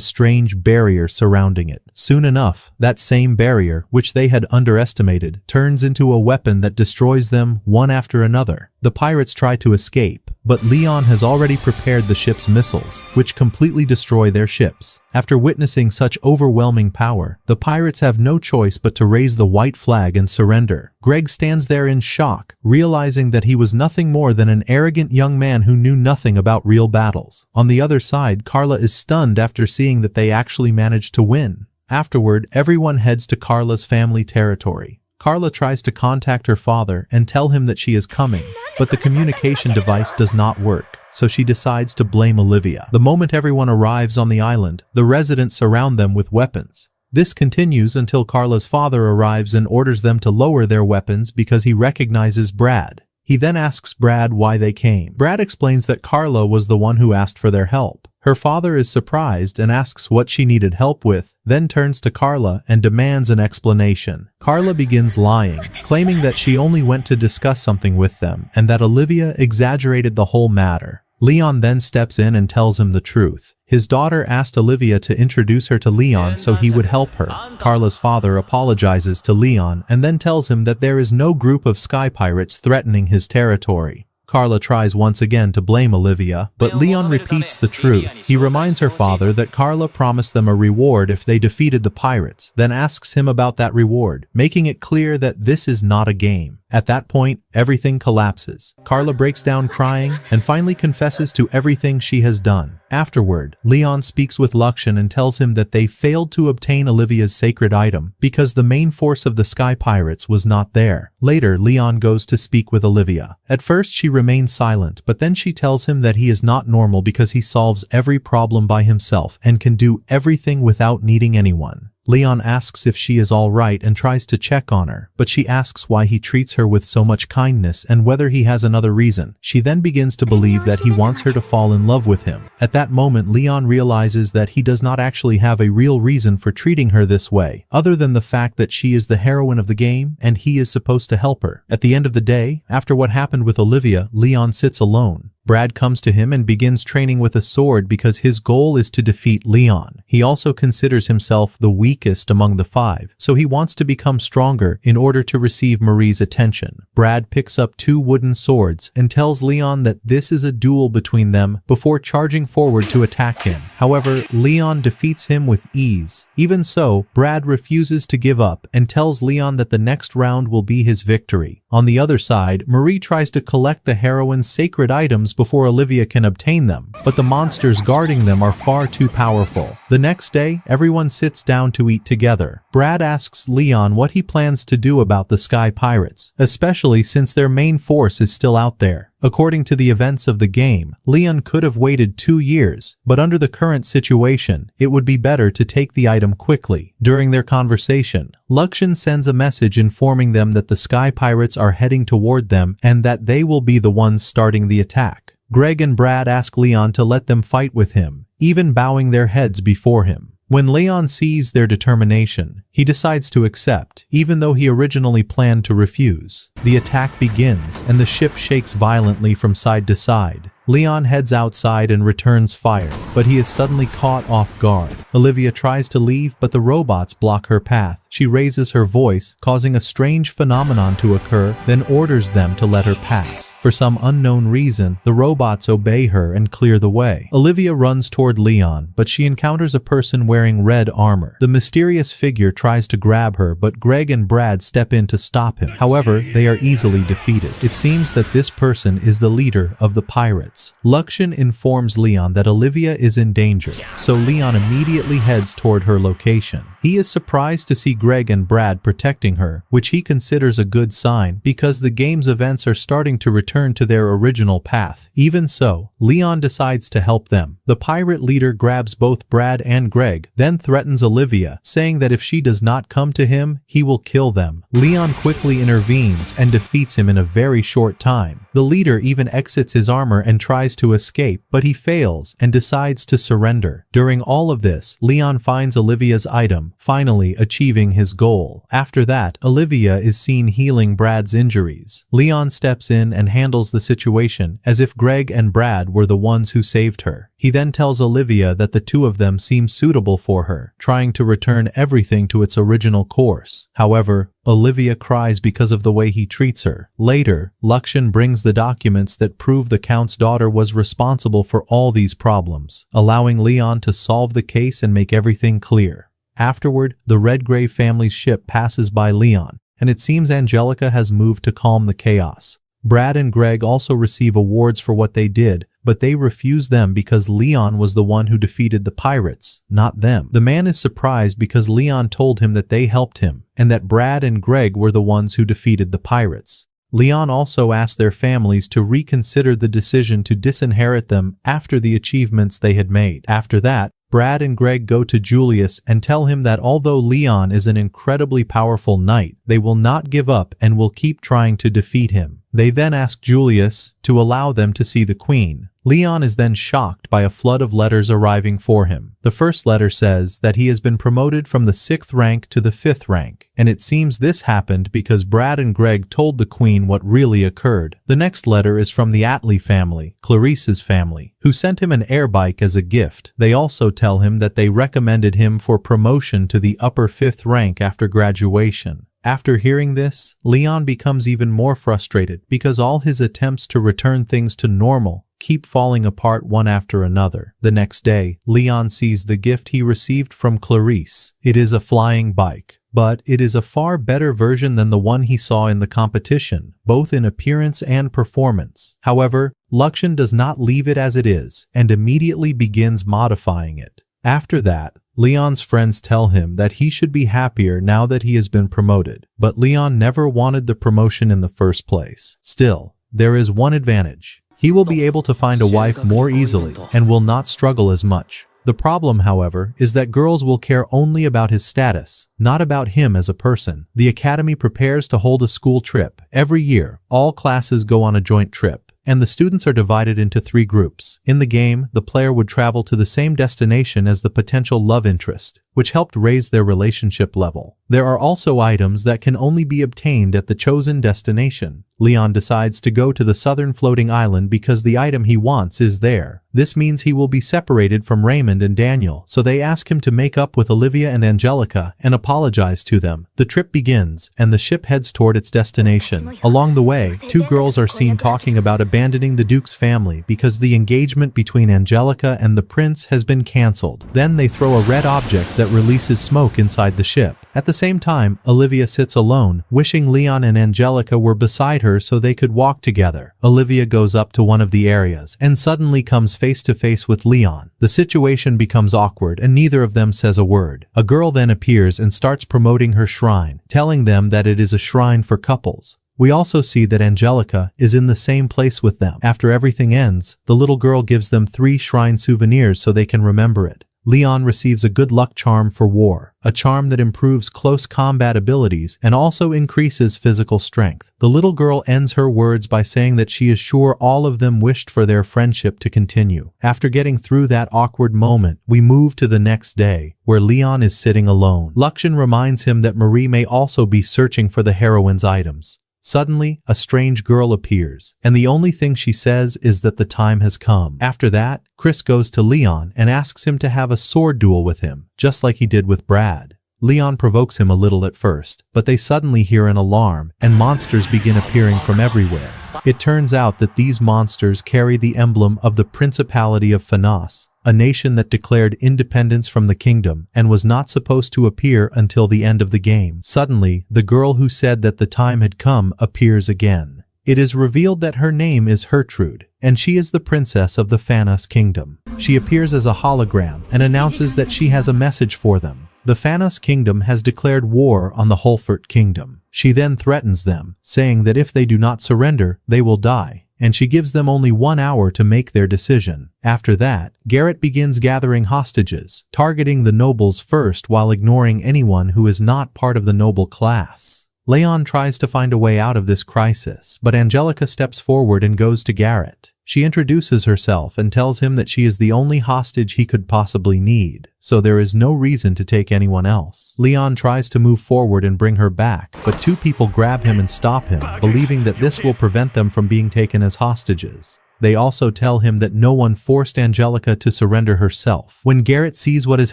strange barrier surrounding it. Soon enough, that same barrier, which they had underestimated, turns into a weapon that destroys them one after another. The pirates try to escape, but Leon has already prepared the ship's missiles, which completely destroy their ships. After witnessing such overwhelming power, the pirates have no choice but to raise the white flag and surrender. Greg stands there in shock, realizing that he was nothing more than an arrogant young man who knew nothing about real battles. On the other side, Carla is stunned after seeing that they actually managed to win. Afterward, everyone heads to Carla's family territory. Carla tries to contact her father and tell him that she is coming, but the communication device does not work, so she decides to blame Olivia. The moment everyone arrives on the island, the residents surround them with weapons. This continues until Carla's father arrives and orders them to lower their weapons because he recognizes Brad. He then asks Brad why they came. Brad explains that Carla was the one who asked for their help. Her father is surprised and asks what she needed help with, then turns to Carla and demands an explanation. Carla begins lying, claiming that she only went to discuss something with them and that Olivia exaggerated the whole matter. Leon then steps in and tells him the truth. His daughter asked Olivia to introduce her to Leon so he would help her. Carla's father apologizes to Leon and then tells him that there is no group of sky pirates threatening his territory. Carla tries once again to blame Olivia, but Leon repeats the truth. He reminds her father that Carla promised them a reward if they defeated the pirates, then asks him about that reward, making it clear that this is not a game. At that point, everything collapses. Carla breaks down crying and finally confesses to everything she has done. Afterward, Leon speaks with Luxian and tells him that they failed to obtain Olivia's sacred item because the main force of the Sky Pirates was not there. Later, Leon goes to speak with Olivia. At first, she remains silent, but then she tells him that he is not normal because he solves every problem by himself and can do everything without needing anyone. Leon asks if she is all right and tries to check on her, but she asks why he treats her with so much kindness and whether he has another reason. She then begins to believe that he wants her to fall in love with him. At that moment, Leon realizes that he does not actually have a real reason for treating her this way, other than the fact that she is the heroine of the game and he is supposed to help her. At the end of the day, after what happened with Olivia, Leon sits alone. Brad comes to him and begins training with a sword because his goal is to defeat Leon. He also considers himself the weakest among the 5, so he wants to become stronger in order to receive Marie's attention. Brad picks up 2 wooden swords and tells Leon that this is a duel between them before charging forward to attack him. However, Leon defeats him with ease. Even so, Brad refuses to give up and tells Leon that the next round will be his victory. On the other side, Marie tries to collect the heroine's sacred items before Olivia can obtain them, but the monsters guarding them are far too powerful. The next day, everyone sits down to eat together. Brad asks Leon what he plans to do about the Sky Pirates, especially since their main force is still out there. According to the events of the game, Leon could have waited 2 years, but under the current situation, it would be better to take the item quickly. During their conversation, Luxian sends a message informing them that the Sky Pirates are heading toward them and that they will be the ones starting the attack. Greg and Brad ask Leon to let them fight with him, even bowing their heads before him. When Leon sees their determination, he decides to accept, even though he originally planned to refuse. The attack begins, and the ship shakes violently from side to side. Leon heads outside and returns fire, but he is suddenly caught off guard. Olivia tries to leave, but the robots block her path. She raises her voice, causing a strange phenomenon to occur, then orders them to let her pass. For some unknown reason, the robots obey her and clear the way. Olivia runs toward Leon, but she encounters a person wearing red armor. The mysterious figure tries to grab her, but Greg and Brad step in to stop him. However, they are easily defeated. It seems that this person is the leader of the pirates. Luxian informs Leon that Olivia is in danger, so Leon immediately heads toward her location. He is surprised to see Greg and Brad protecting her, which he considers a good sign because the game's events are starting to return to their original path. Even so, Leon decides to help them. The pirate leader grabs both Brad and Greg, then threatens Olivia, saying that if she does not come to him, he will kill them. Leon quickly intervenes and defeats him in a very short time. The leader even exits his armor and tries to escape, but he fails and decides to surrender. During all of this, Leon finds Olivia's item, finally achieving his goal. After that, Olivia is seen healing Brad's injuries. Leon steps in and handles the situation as if Greg and Brad were the ones who saved her. He then tells Olivia that the 2 of them seem suitable for her, trying to return everything to its original course. However, Olivia cries because of the way he treats her. Later, Luxian brings the documents that prove the Count's daughter was responsible for all these problems, allowing Leon to solve the case and make everything clear. Afterward, the Redgrave family's ship passes by Leon, and it seems Angelica has moved to calm the chaos. Brad and Greg also receive awards for what they did, but they refuse them because Leon was the one who defeated the pirates, not them. The man is surprised because Leon told him that they helped him, and that Brad and Greg were the ones who defeated the pirates. Leon also asked their families to reconsider the decision to disinherit them after the achievements they had made. After that, Brad and Greg go to Julius and tell him that although Leon is an incredibly powerful knight, they will not give up and will keep trying to defeat him. They then ask Julius to allow them to see the Queen. Leon is then shocked by a flood of letters arriving for him. The first letter says that he has been promoted from the 6th rank to the 5th rank, and it seems this happened because Brad and Greg told the Queen what really occurred. The next letter is from the Atlee family, Clarice's family, who sent him an air bike as a gift. They also tell him that they recommended him for promotion to the upper 5th rank after graduation. After hearing this, Leon becomes even more frustrated because all his attempts to return things to normal keep falling apart one after another. The next day, Leon sees the gift he received from Clarice. It is a flying bike, but it is a far better version than the one he saw in the competition, both in appearance and performance. However, Luxian does not leave it as it is and immediately begins modifying it. After that, Leon's friends tell him that he should be happier now that he has been promoted, but Leon never wanted the promotion in the first place. Still, there is one advantage. He will be able to find a wife more easily and will not struggle as much. The problem, however, is that girls will care only about his status, not about him as a person. The academy prepares to hold a school trip. Every year, all classes go on a joint trip, and the students are divided into 3 groups. In the game, the player would travel to the same destination as the potential love interest. which helped raise their relationship level. There are also items that can only be obtained at the chosen destination. Leon decides to go to the southern floating island because the item he wants is there. This means he will be separated from Raymond and Daniel, so they ask him to make up with Olivia and Angelica and apologize to them. The trip begins, and the ship heads toward its destination. Along the way, two girls are seen talking about abandoning the Duke's family because the engagement between Angelica and the prince has been cancelled. Then they throw a red object that releases smoke inside the ship. At the same time, Olivia sits alone, wishing Leon and Angelica were beside her so they could walk together. Olivia goes up to one of the areas and suddenly comes face to face with Leon. The situation becomes awkward and neither of them says a word. A girl then appears and starts promoting her shrine, telling them that it is a shrine for couples. We also see that Angelica is in the same place with them. After everything ends, the little girl gives them 3 shrine souvenirs so they can remember it. Leon receives a good luck charm for war, a charm that improves close combat abilities and also increases physical strength. The little girl ends her words by saying that she is sure all of them wished for their friendship to continue. After getting through that awkward moment, we move to the next day, where Leon is sitting alone. Luxian reminds him that Marie may also be searching for the heroine's items. Suddenly, a strange girl appears, and the only thing she says is that the time has come. After that, Chris goes to Leon and asks him to have a sword duel with him, just like he did with Brad. Leon provokes him a little at first, but they suddenly hear an alarm, and monsters begin appearing from everywhere. It turns out that these monsters carry the emblem of the Principality of Fanas, a nation that declared independence from the kingdom and was not supposed to appear until the end of the game. Suddenly, the girl who said that the time had come appears again. It is revealed that her name is Gertrude, and she is the princess of the Fanas kingdom. She appears as a hologram and announces that she has a message for them. The Fanas kingdom has declared war on the Holfert kingdom. She then threatens them, saying that if they do not surrender, they will die, and she gives them only 1 hour to make their decision. After that, Garrett begins gathering hostages, targeting the nobles first while ignoring anyone who is not part of the noble class. Leon tries to find a way out of this crisis, but Angelica steps forward and goes to Garrett. She introduces herself and tells him that she is the only hostage he could possibly need, so there is no reason to take anyone else. Leon tries to move forward and bring her back, but 2 people grab him and stop him, believing that this will prevent them from being taken as hostages. They also tell him that no one forced Angelica to surrender herself. When Garrett sees what is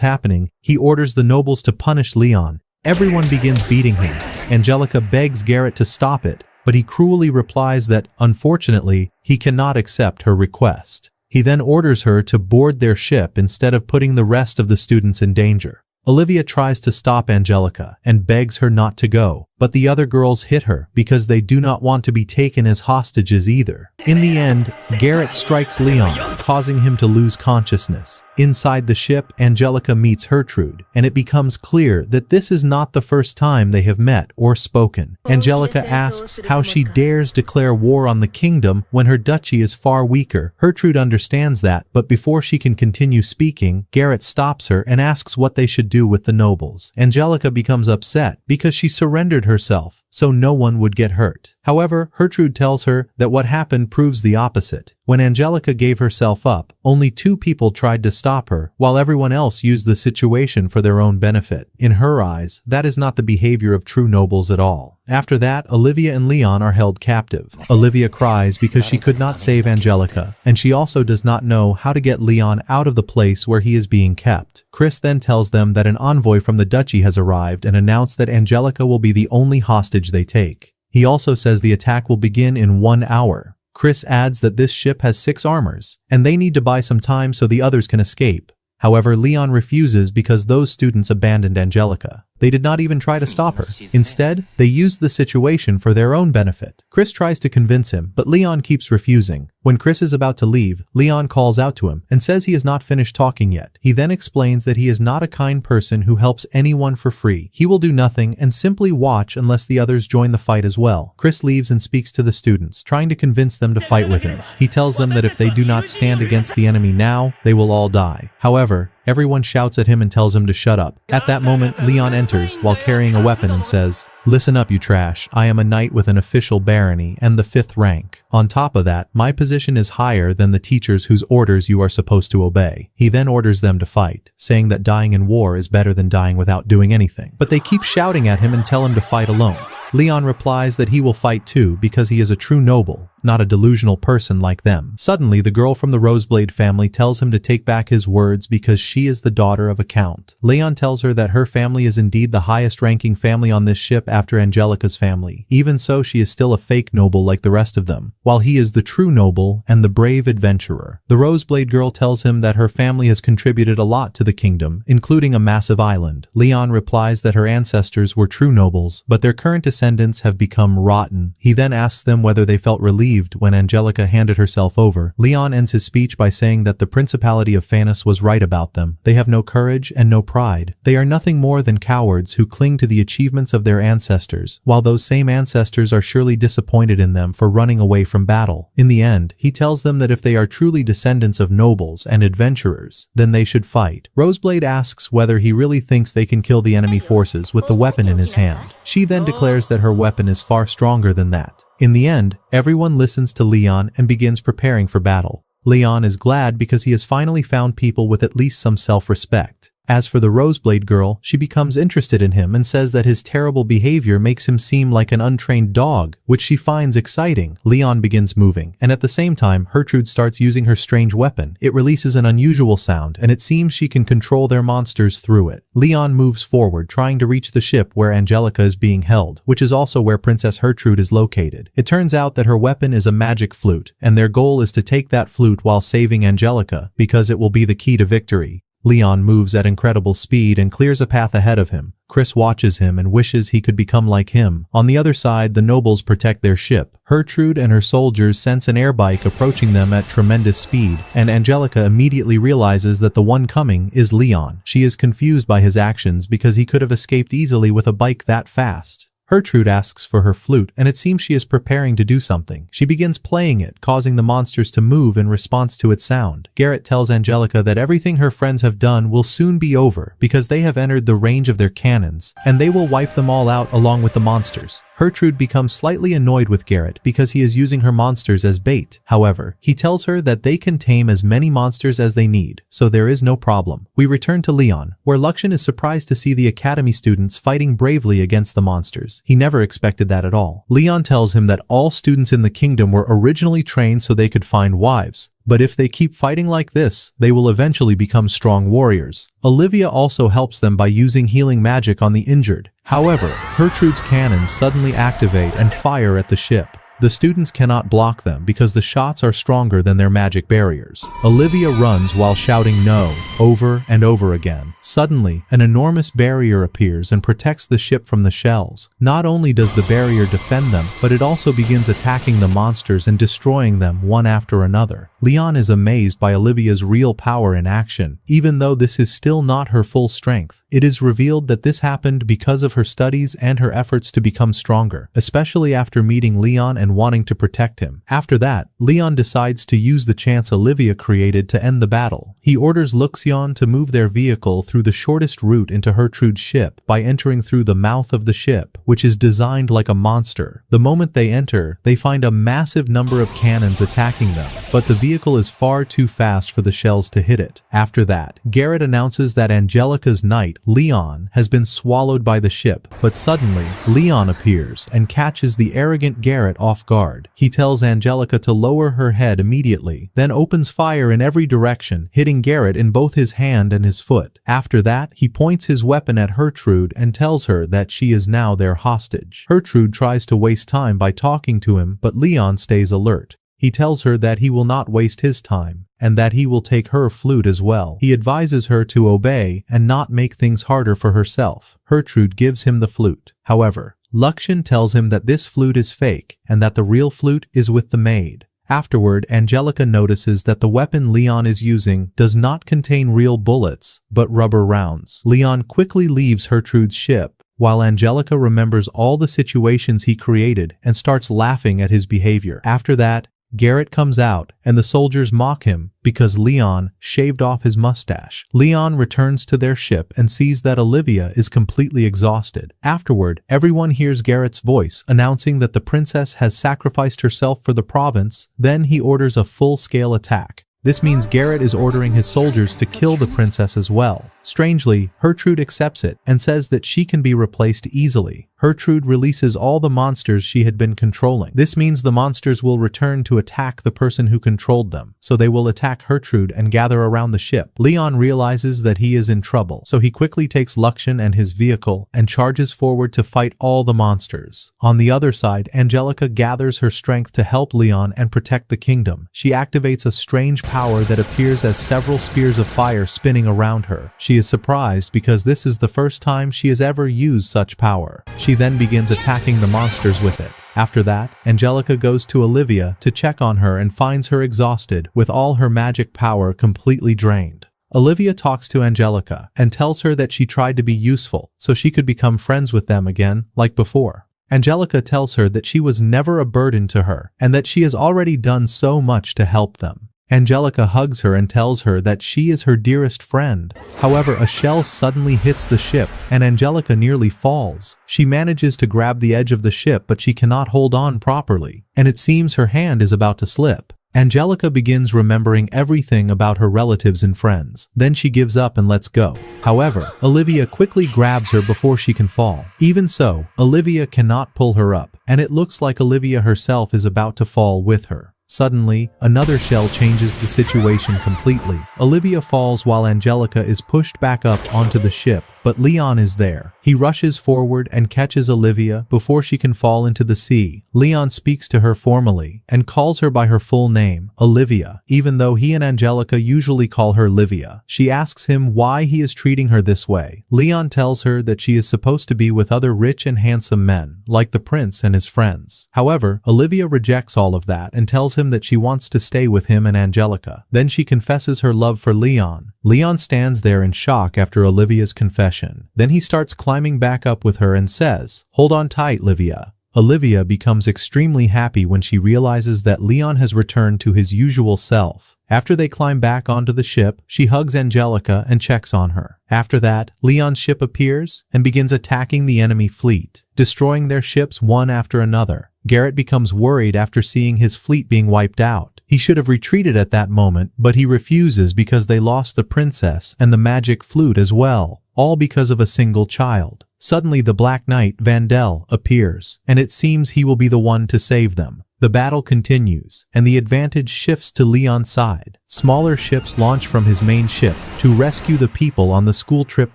happening, he orders the nobles to punish Leon. Everyone begins beating him. Angelica begs Garrett to stop it, but he cruelly replies that, unfortunately, he cannot accept her request. He then orders her to board their ship instead of putting the rest of the students in danger. Olivia tries to stop Angelica and begs her not to go, but the other girls hit her because they do not want to be taken as hostages either. In the end, Garrett strikes Leon, causing him to lose consciousness. Inside the ship, Angelica meets Gertrude, and it becomes clear that this is not the first time they have met or spoken. Angelica asks how she dares declare war on the kingdom when her duchy is far weaker. Gertrude understands that, but before she can continue speaking, Garrett stops her and asks what they should do with the nobles. Angelica becomes upset because she surrendered herself so no one would get hurt. However, Gertrude tells her that what happened proves the opposite. When Angelica gave herself up, only 2 people tried to stop her, while everyone else used the situation for their own benefit. In her eyes, that is not the behavior of true nobles at all. After that, Olivia and Leon are held captive. Olivia cries because she could not save Angelica, and she also does not know how to get Leon out of the place where he is being kept. Chris then tells them that an envoy from the duchy has arrived and announced that Angelica will be the only hostage they take. He also says the attack will begin in 1 hour. Chris adds that this ship has 6 armors, and they need to buy some time so the others can escape. However, Leon refuses because those students abandoned Angelica. They did not even try to stop her. Instead, they used the situation for their own benefit. Chris tries to convince him, but Leon keeps refusing. When Chris is about to leave, Leon calls out to him and says he has not finished talking yet. He then explains that he is not a kind person who helps anyone for free. He will do nothing and simply watch unless the others join the fight as well. Chris leaves and speaks to the students, trying to convince them to fight with him. He tells them that if they do not stand against the enemy now, they will all die. However, Everyone shouts at him and tells him to shut up. At that moment, Leon enters while carrying a weapon and says, "Listen up, you trash. I am a knight with an official barony and the 5th rank. On top of that, my position is higher than the teachers whose orders you are supposed to obey." He then orders them to fight, saying that dying in war is better than dying without doing anything. But they keep shouting at him and tell him to fight alone. Leon replies that he will fight too because he is a true noble, not a delusional person like them. Suddenly, the girl from the Roseblade family tells him to take back his words because she is the daughter of a count. Leon tells her that her family is indeed the highest-ranking family on this ship after Angelica's family. Even so, she is still a fake noble like the rest of them, while he is the true noble and the brave adventurer. The Roseblade girl tells him that her family has contributed a lot to the kingdom, including a massive island. Leon replies that her ancestors were true nobles, but their current descendants have become rotten. He then asks them whether they felt relieved when Angelica handed herself over. Leon ends his speech by saying that the Principality of Phanis was right about them. They have no courage and no pride. They are nothing more than cowards who cling to the achievements of their ancestors, while those same ancestors are surely disappointed in them for running away from battle. In the end, he tells them that if they are truly descendants of nobles and adventurers, then they should fight. Roseblade asks whether he really thinks they can kill the enemy forces with the weapon in his hand. She then declares that her weapon is far stronger than that. In the end, everyone listens to Leon and begins preparing for battle. Leon is glad because he has finally found people with at least some self-respect. As for the Roseblade girl, she becomes interested in him and says that his terrible behavior makes him seem like an untrained dog, which she finds exciting. Leon begins moving, and at the same time, Gertrude starts using her strange weapon. It releases an unusual sound, and it seems she can control their monsters through it. Leon moves forward, trying to reach the ship where Angelica is being held, which is also where Princess Gertrude is located. It turns out that her weapon is a magic flute, and their goal is to take that flute while saving Angelica, because it will be the key to victory. Leon moves at incredible speed and clears a path ahead of him. Chris watches him and wishes he could become like him. On the other side, the nobles protect their ship. Gertrude and her soldiers sense an airbike approaching them at tremendous speed, and Angelica immediately realizes that the one coming is Leon. She is confused by his actions because he could have escaped easily with a bike that fast. Gertrude asks for her flute, and it seems she is preparing to do something. She begins playing it, causing the monsters to move in response to its sound. Garrett tells Angelica that everything her friends have done will soon be over because they have entered the range of their cannons, and they will wipe them all out along with the monsters. Gertrude becomes slightly annoyed with Garrett because he is using her monsters as bait. However, he tells her that they can tame as many monsters as they need, so there is no problem. We return to Leon, where Luxian is surprised to see the Academy students fighting bravely against the monsters. He never expected that at all. Leon tells him that all students in the kingdom were originally trained so they could find wives, but if they keep fighting like this, they will eventually become strong warriors. Olivia also helps them by using healing magic on the injured. However, Gertrude's cannons suddenly activate and fire at the ship. The students cannot block them because the shots are stronger than their magic barriers. Olivia runs while shouting no over and over again. Suddenly, an enormous barrier appears and protects the ship from the shells. Not only does the barrier defend them, but it also begins attacking the monsters and destroying them one after another. Leon is amazed by Olivia's real power in action, even though this is still not her full strength. It is revealed that this happened because of her studies and her efforts to become stronger, especially after meeting Leon and wanting to protect him. After that, Leon decides to use the chance Olivia created to end the battle. He orders Luxian to move their vehicle through the shortest route into Gertrude's ship by entering through the mouth of the ship, which is designed like a monster. The moment they enter, they find a massive number of cannons attacking them, but the vehicle is far too fast for the shells to hit it. After that, Garrett announces that Angelica's knight, Leon, has been swallowed by the ship, but suddenly, Leon appears and catches the arrogant Garrett off guard. He tells Angelica to lower her head immediately, then opens fire in every direction, hitting Garrett in both his hand and his foot. After that, he points his weapon at Gertrude and tells her that she is now their hostage. Gertrude tries to waste time by talking to him, but Leon stays alert. He tells her that he will not waste his time, and that he will take her flute as well. He advises her to obey and not make things harder for herself. Gertrude gives him the flute. However, Luxian tells him that this flute is fake and that the real flute is with the maid. Afterward, Angelica notices that the weapon Leon is using does not contain real bullets, but rubber rounds. Leon quickly leaves Gertrude's ship, while Angelica remembers all the situations he created and starts laughing at his behavior. After that, Garrett comes out, and the soldiers mock him because Leon shaved off his mustache. Leon returns to their ship and sees that Olivia is completely exhausted. Afterward, everyone hears Garrett's voice announcing that the princess has sacrificed herself for the province. Then he orders a full-scale attack. This means Garrett is ordering his soldiers to kill the princess as well. Strangely, Gertrude accepts it and says that she can be replaced easily. Gertrude releases all the monsters she had been controlling. This means the monsters will return to attack the person who controlled them, so they will attack Gertrude and gather around the ship. Leon realizes that he is in trouble, so he quickly takes Luxian and his vehicle and charges forward to fight all the monsters. On the other side, Angelica gathers her strength to help Leon and protect the kingdom. She activates a strange power that appears as several spears of fire spinning around her. She is surprised because this is the first time she has ever used such power. She then begins attacking the monsters with it. After that, Angelica goes to Olivia to check on her and finds her exhausted, with all her magic power completely drained. Olivia talks to Angelica and tells her that she tried to be useful so she could become friends with them again, like before. Angelica tells her that she was never a burden to her and that she has already done so much to help them. Angelica hugs her and tells her that she is her dearest friend. However, a shell suddenly hits the ship and Angelica nearly falls. She manages to grab the edge of the ship, but she cannot hold on properly, and it seems her hand is about to slip. Angelica begins remembering everything about her relatives and friends. Then she gives up and lets go. However, Olivia quickly grabs her before she can fall. Even so, Olivia cannot pull her up, and it looks like Olivia herself is about to fall with her. Suddenly, another shell changes the situation completely. Olivia falls while Angelica is pushed back up onto the ship, but Leon is there. He rushes forward and catches Olivia before she can fall into the sea. Leon speaks to her formally and calls her by her full name, Olivia, even though he and Angelica usually call her Livia. She asks him why he is treating her this way. Leon tells her that she is supposed to be with other rich and handsome men, like the prince and his friends. However, Olivia rejects all of that and tells him that she wants to stay with him and Angelica. Then she confesses her love for Leon. Leon stands there in shock after Olivia's confession. Then he starts climbing back up with her and says, "Hold on tight, Livia." Olivia becomes extremely happy when she realizes that Leon has returned to his usual self. After they climb back onto the ship, she hugs Angelica and checks on her. After that, Leon's ship appears and begins attacking the enemy fleet, destroying their ships one after another. Garrett becomes worried after seeing his fleet being wiped out. He should have retreated at that moment, but he refuses because they lost the princess and the magic flute as well, all because of a single child. Suddenly the Black Knight, Vandel, appears, and it seems he will be the one to save them. The battle continues, and the advantage shifts to Leon's side. Smaller ships launch from his main ship to rescue the people on the school trip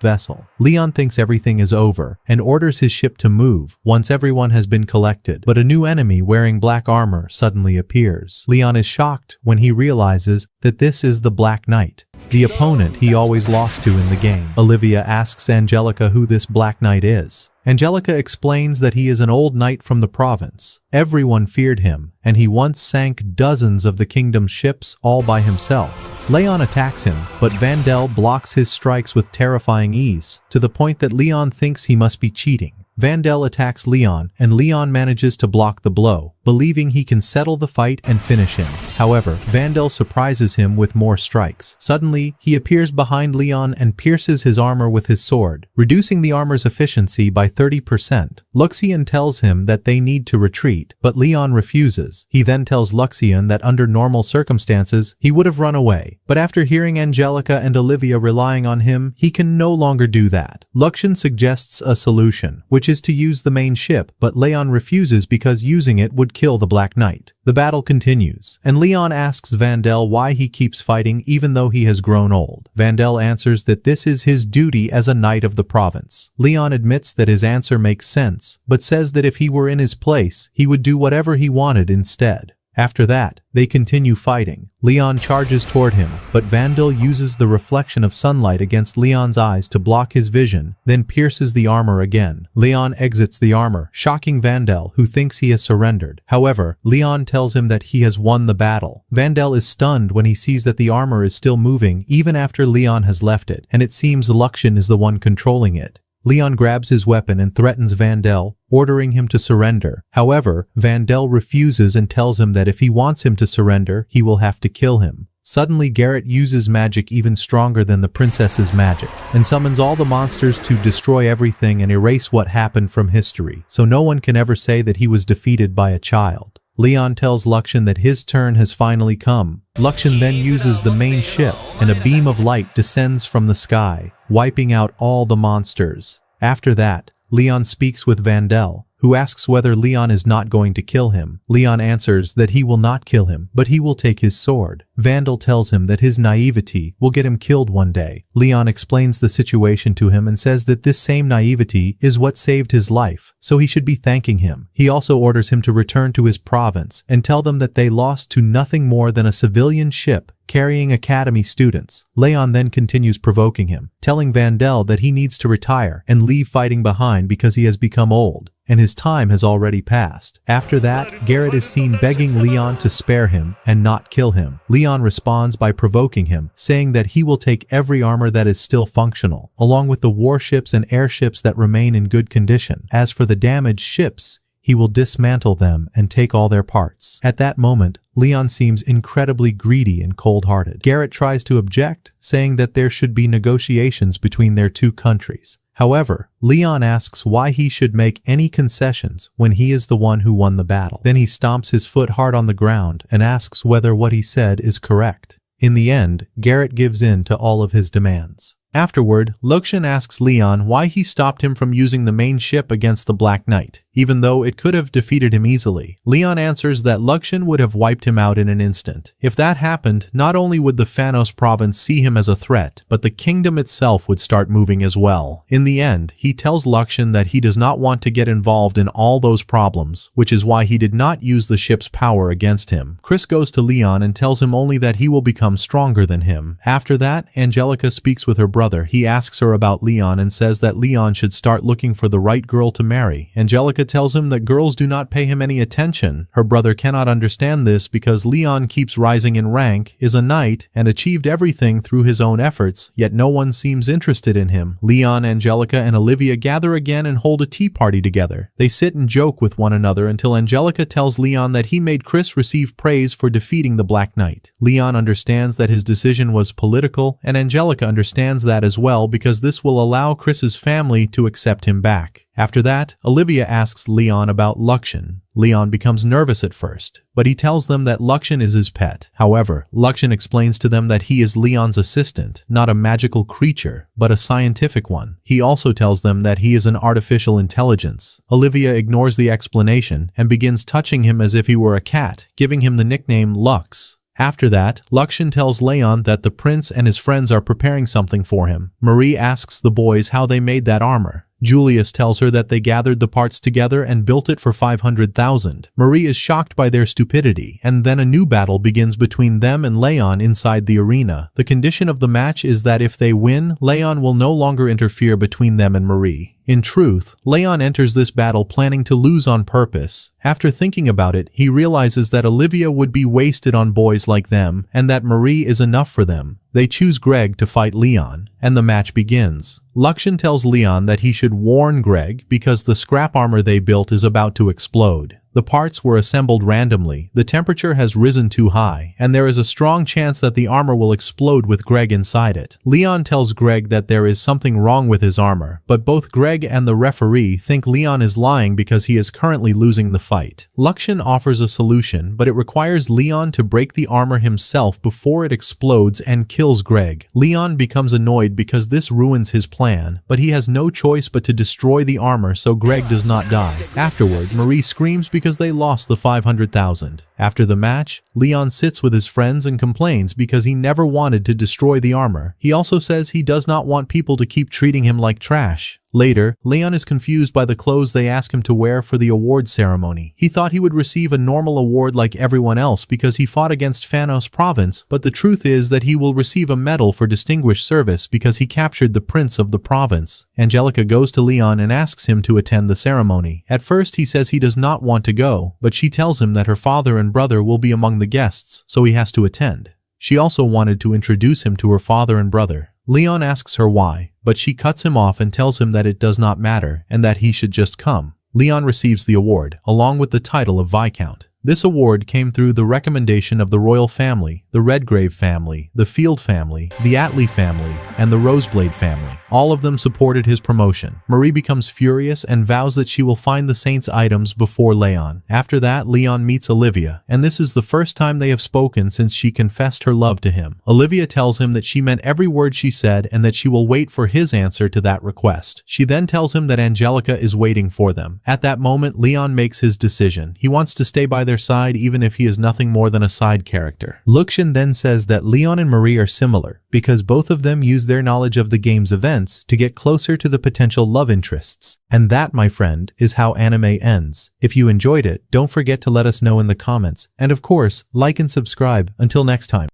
vessel. Leon thinks everything is over and orders his ship to move once everyone has been collected, but a new enemy wearing black armor suddenly appears. Leon is shocked when he realizes that this is the Black Knight, the opponent he always lost to in the game. Olivia asks Angelica who this Black Knight is. Angelica explains that he is an old knight from the province. Everyone feared him, and he once sank dozens of the kingdom's ships all by himself. Leon attacks him, but Vandel blocks his strikes with terrifying ease, to the point that Leon thinks he must be cheating. Vandel attacks Leon, and Leon manages to block the blow, believing he can settle the fight and finish him. However, Vandel surprises him with more strikes. Suddenly, he appears behind Leon and pierces his armor with his sword, reducing the armor's efficiency by 30%. Luxian tells him that they need to retreat, but Leon refuses. He then tells Luxian that under normal circumstances, he would have run away, but after hearing Angelica and Olivia relying on him, he can no longer do that. Luxian suggests a solution, which is to use the main ship, but Leon refuses because using it would kill the Black Knight. The battle continues, and Leon asks Vandel why he keeps fighting even though he has grown old. Vandel answers that this is his duty as a knight of the province. Leon admits that his answer makes sense, but says that if he were in his place, he would do whatever he wanted instead. After that, they continue fighting. Leon charges toward him, but Vandel uses the reflection of sunlight against Leon's eyes to block his vision, then pierces the armor again. Leon exits the armor, shocking Vandel, who thinks he has surrendered. However, Leon tells him that he has won the battle. Vandel is stunned when he sees that the armor is still moving even after Leon has left it, and it seems Luxian is the one controlling it. Leon grabs his weapon and threatens Vandel, ordering him to surrender. However, Vandel refuses and tells him that if he wants him to surrender, he will have to kill him. Suddenly, Garrett uses magic even stronger than the princess's magic, and summons all the monsters to destroy everything and erase what happened from history, so no one can ever say that he was defeated by a child. Leon tells Luxian that his turn has finally come. Luxian then uses the main ship, and a beam of light descends from the sky, wiping out all the monsters. After that, Leon speaks with Vandel, who asks whether Leon is not going to kill him. Leon answers that he will not kill him, but he will take his sword. Vandel tells him that his naivety will get him killed one day. Leon explains the situation to him and says that this same naivety is what saved his life, so he should be thanking him. He also orders him to return to his province and tell them that they lost to nothing more than a civilian ship carrying academy students. Leon then continues provoking him, telling Vandel that he needs to retire and leave fighting behind because he has become old, and his time has already passed. After that, Garrett is seen begging Leon to spare him and not kill him. Leon responds by provoking him, saying that he will take every armor that is still functional, along with the warships and airships that remain in good condition. As for the damaged ships, he will dismantle them and take all their parts. At that moment, Leon seems incredibly greedy and cold-hearted. Garrett tries to object, saying that there should be negotiations between their two countries. However, Leon asks why he should make any concessions when he is the one who won the battle. Then he stomps his foot hard on the ground and asks whether what he said is correct. In the end, Garrett gives in to all of his demands. Afterward, Luxian asks Leon why he stopped him from using the main ship against the Black Knight, even though it could have defeated him easily. Leon answers that Luxian would have wiped him out in an instant. If that happened, not only would the Phanos province see him as a threat, but the kingdom itself would start moving as well. In the end, he tells Luxian that he does not want to get involved in all those problems, which is why he did not use the ship's power against him. Chris goes to Leon and tells him only that he will become stronger than him. After that, Angelica speaks with her brother. He asks her about Leon and says that Leon should start looking for the right girl to marry. Angelica tells him that girls do not pay him any attention. Her brother cannot understand this because Leon keeps rising in rank, is a knight, and achieved everything through his own efforts, yet no one seems interested in him. Leon, Angelica, and Olivia gather again and hold a tea party together. They sit and joke with one another until Angelica tells Leon that he made Chris receive praise for defeating the Black Knight. Leon understands that his decision was political, and Angelica understands that as well because this will allow Chris's family to accept him back. After that, Olivia asks Leon about Luxian. Leon becomes nervous at first, but he tells them that Luxian is his pet. However, Luxian explains to them that he is Leon's assistant, not a magical creature, but a scientific one. He also tells them that he is an artificial intelligence. Olivia ignores the explanation and begins touching him as if he were a cat, giving him the nickname Lux. After that, Luxian tells Leon that the prince and his friends are preparing something for him. Marie asks the boys how they made that armor. Julius tells her that they gathered the parts together and built it for 500,000. Marie is shocked by their stupidity, and then a new battle begins between them and Leon inside the arena. The condition of the match is that if they win, Leon will no longer interfere between them and Marie. In truth, Leon enters this battle planning to lose on purpose. After thinking about it, he realizes that Olivia would be wasted on boys like them, and that Marie is enough for them. They choose Greg to fight Leon, and the match begins. Luxian tells Leon that he should warn Greg because the scrap armor they built is about to explode. The parts were assembled randomly, the temperature has risen too high, and there is a strong chance that the armor will explode with Greg inside it. Leon tells Greg that there is something wrong with his armor, but both Greg and the referee think Leon is lying because he is currently losing the fight. Luxian offers a solution, but it requires Leon to break the armor himself before it explodes and kills Greg. Leon becomes annoyed because this ruins his plan, but he has no choice but to destroy the armor so Greg does not die. Afterward, Marie screams because they lost the 500,000. After the match, Leon sits with his friends and complains because he never wanted to destroy the armor. He also says he does not want people to keep treating him like trash. Later, Leon is confused by the clothes they ask him to wear for the award ceremony. He thought he would receive a normal award like everyone else because he fought against Phanos province, but the truth is that he will receive a medal for distinguished service because he captured the prince of the province. Angelica goes to Leon and asks him to attend the ceremony. At first, he says he does not want to go, but she tells him that her father and brother will be among the guests, so he has to attend. She also wanted to introduce him to her father and brother. Leon asks her why, but she cuts him off and tells him that it does not matter and that he should just come. Leon receives the award, along with the title of Viscount. This award came through the recommendation of the royal family, the Redgrave family, the Field family, the Atlee family, and the Roseblade family. All of them supported his promotion. Marie becomes furious and vows that she will find the saint's items before Leon. After that, Leon meets Olivia, and this is the first time they have spoken since she confessed her love to him. Olivia tells him that she meant every word she said and that she will wait for his answer to that request. She then tells him that Angelica is waiting for them. At that moment, Leon makes his decision. He wants to stay by their side even if he is nothing more than a side character. Luxian then says that Leon and Marie are similar because both of them use their knowledge of the game's events to get closer to the potential love interests. And that, my friend, is how anime ends. If you enjoyed it, don't forget to let us know in the comments. And of course, like and subscribe. Until next time.